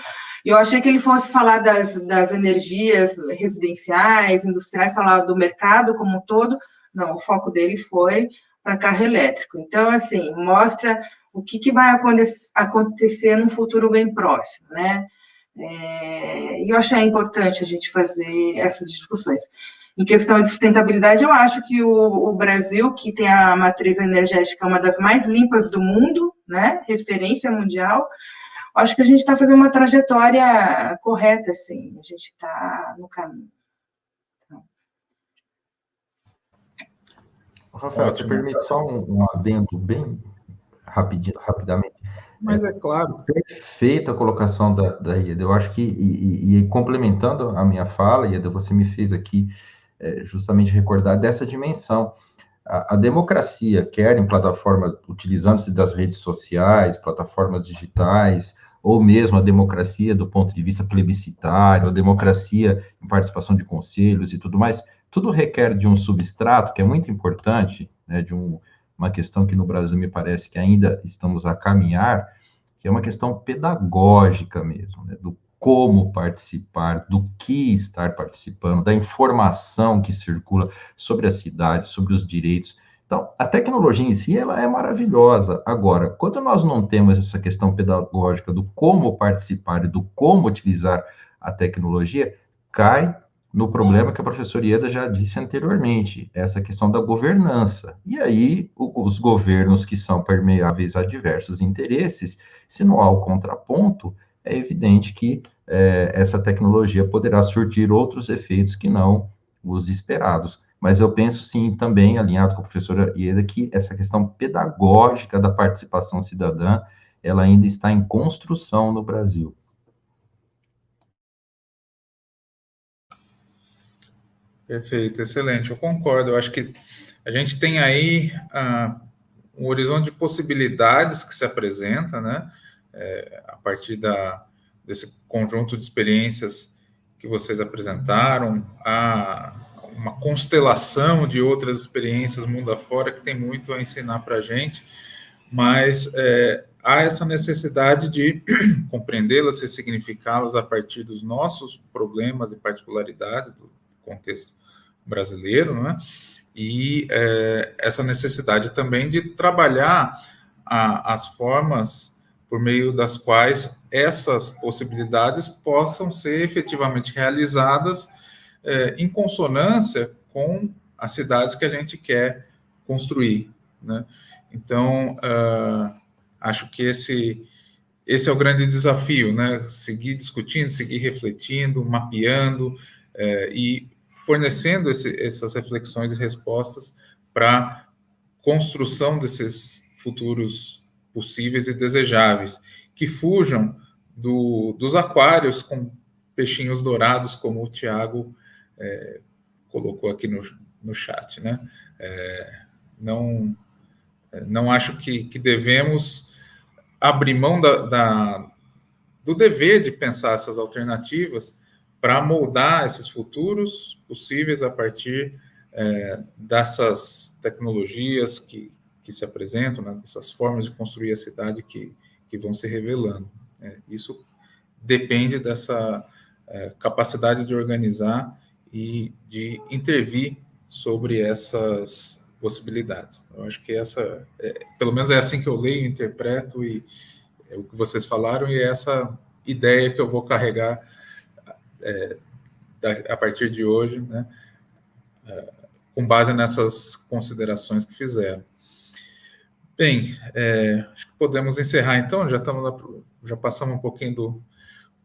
eu achei que ele fosse falar das energias residenciais, industriais, falar do mercado como um todo. Não, o foco dele foi para carro elétrico. Então, assim, mostra o que vai acontecer num futuro bem próximo, né? E eu achei importante a gente fazer essas discussões. Em questão de sustentabilidade, eu acho que o Brasil, que tem a matriz energética uma das mais limpas do mundo, né? Referência mundial, acho que a gente está fazendo uma trajetória correta, assim, a gente está no caminho. Rafael, você permite só um adendo bem rapidamente? Mas é claro. Perfeita a colocação da Ieda. Eu acho que, e complementando a minha fala, Ieda, você me fez aqui justamente recordar dessa dimensão. A democracia, quer em plataforma, utilizando-se das redes sociais, plataformas digitais, ou mesmo a democracia do ponto de vista plebiscitário, a democracia em participação de conselhos e tudo mais, tudo requer de um substrato que é muito importante, né, de uma questão que no Brasil me parece que ainda estamos a caminhar, que é uma questão pedagógica mesmo, né, do como participar, do que estar participando, da informação que circula sobre a cidade, sobre os direitos. Então, a tecnologia em si, ela é maravilhosa. Agora, quando nós não temos essa questão pedagógica do como participar e do como utilizar a tecnologia, cai no problema que a professora Ieda já disse anteriormente, essa questão da governança. E aí, os governos que são permeáveis a diversos interesses, se não há o contraponto, é evidente que essa tecnologia poderá surtir outros efeitos que não os esperados. Mas eu penso, sim, também, alinhado com a professora Ieda, que essa questão pedagógica da participação cidadã, ela ainda está em construção no Brasil. Perfeito, excelente, eu concordo. Eu acho que a gente tem aí um horizonte de possibilidades que se apresenta, né? A partir desse conjunto de experiências que vocês apresentaram, há uma constelação de outras experiências mundo afora que tem muito a ensinar para a gente, mas há essa necessidade de compreendê-las, ressignificá-las a partir dos nossos problemas e particularidades do contexto brasileiro, né? E essa necessidade também de trabalhar as formas por meio das quais essas possibilidades possam ser efetivamente realizadas em consonância com as cidades que a gente quer construir, né? Então, acho que esse é o grande desafio, né? Seguir discutindo, seguir refletindo, mapeando e fornecendo essas reflexões e respostas para construção desses futuros possíveis e desejáveis, que fujam dos aquários com peixinhos dourados, como o Tiago colocou aqui no chat, né? Não acho que devemos abrir mão do dever de pensar essas alternativas para moldar esses futuros possíveis a partir dessas tecnologias que que se apresentam, né, dessas formas de construir a cidade que vão se revelando. Isso depende dessa capacidade de organizar e de intervir sobre essas possibilidades. Eu acho que pelo menos é assim que eu leio, interpreto, e é o que vocês falaram, e é essa ideia que eu vou carregar a partir de hoje, né, com base nessas considerações que fizeram. Bem, acho que podemos encerrar então, já passamos um pouquinho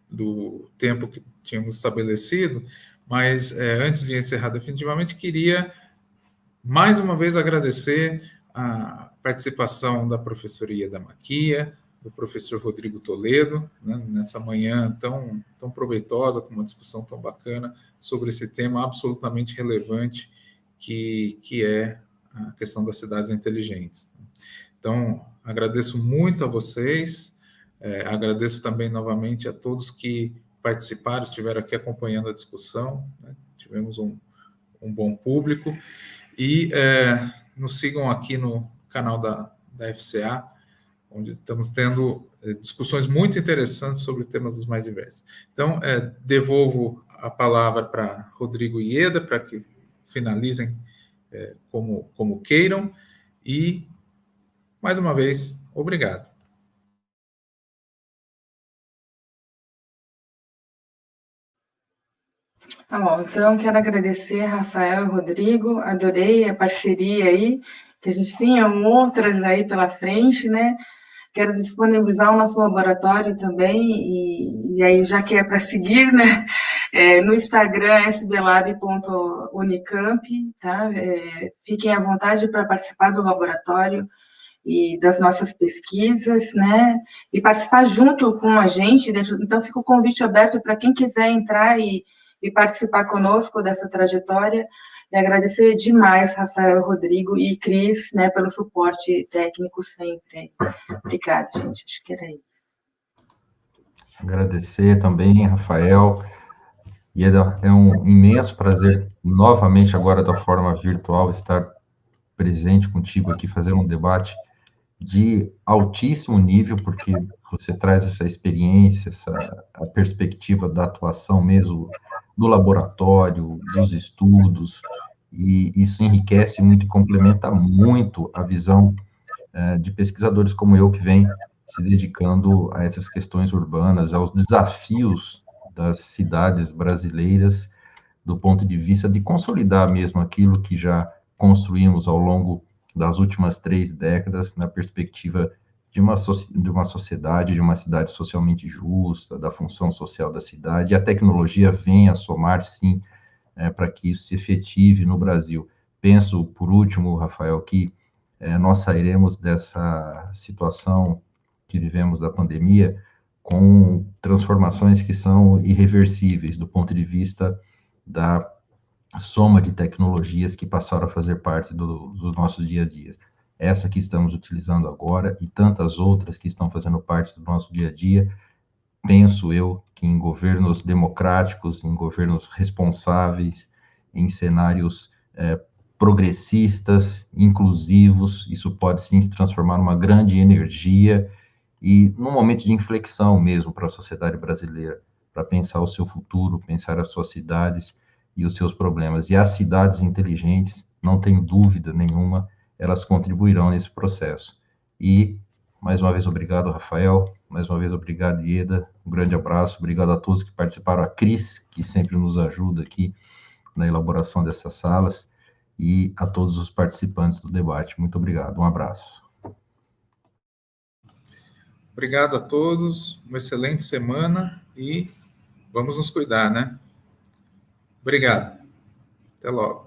do tempo que tínhamos estabelecido, mas antes de encerrar definitivamente, queria mais uma vez agradecer a participação da professora Ieda Maquia, do professor Rodrigo Toledo, né, nessa manhã tão proveitosa, com uma discussão tão bacana sobre esse tema absolutamente relevante que é a questão das cidades inteligentes. Então, agradeço muito a vocês, agradeço também novamente a todos que participaram, estiveram aqui acompanhando a discussão, né? Tivemos um bom público, e nos sigam aqui no canal da FCA, onde estamos tendo discussões muito interessantes sobre temas dos mais diversos. Então, devolvo a palavra para Rodrigo e Ieda, para que finalizem como queiram, e, mais uma vez, obrigado. Tá bom, então quero agradecer Rafael e Rodrigo, adorei a parceria aí, que a gente tinha outras aí pela frente, né? Quero disponibilizar o nosso laboratório também, e aí já que é para seguir, né? No Instagram, sblab.unicamp, tá? Fiquem à vontade para participar do laboratório e das nossas pesquisas, né? E participar junto com a gente. Então, fica o convite aberto para quem quiser entrar e participar conosco dessa trajetória. E agradecer demais, Rafael, Rodrigo e Cris, né, pelo suporte técnico sempre. Obrigada, gente. Acho que era isso. Agradecer também, Rafael. E é um imenso prazer, novamente, agora da forma virtual, estar presente contigo aqui, fazendo um debate de altíssimo nível, porque você traz essa experiência, a perspectiva da atuação mesmo do laboratório, dos estudos, e isso enriquece muito e complementa muito a visão de pesquisadores como eu, que vem se dedicando a essas questões urbanas, aos desafios das cidades brasileiras, do ponto de vista de consolidar mesmo aquilo que já construímos ao longo das últimas 3 décadas, na perspectiva de uma sociedade, de uma cidade socialmente justa, da função social da cidade, e a tecnologia vem a somar, sim, para que isso se efetive no Brasil. Penso, por último, Rafael, que nós sairemos dessa situação que vivemos da pandemia com transformações que são irreversíveis do ponto de vista da soma de tecnologias que passaram a fazer parte do nosso dia a dia. Essa que estamos utilizando agora e tantas outras que estão fazendo parte do nosso dia a dia, penso eu que em governos democráticos, em governos responsáveis, em cenários progressistas, inclusivos, isso pode sim se transformar numa grande energia e num momento de inflexão mesmo para a sociedade brasileira, para pensar o seu futuro, pensar as suas cidades e os seus problemas. E as cidades inteligentes, não tem dúvida nenhuma, elas contribuirão nesse processo. E, mais uma vez, obrigado, Rafael. Mais uma vez, obrigado, Ieda. Um grande abraço. Obrigado a todos que participaram. A Cris, que sempre nos ajuda aqui na elaboração dessas salas. E a todos os participantes do debate. Muito obrigado. Um abraço. Obrigado a todos. Uma excelente semana e vamos nos cuidar, né? Obrigado. Até logo.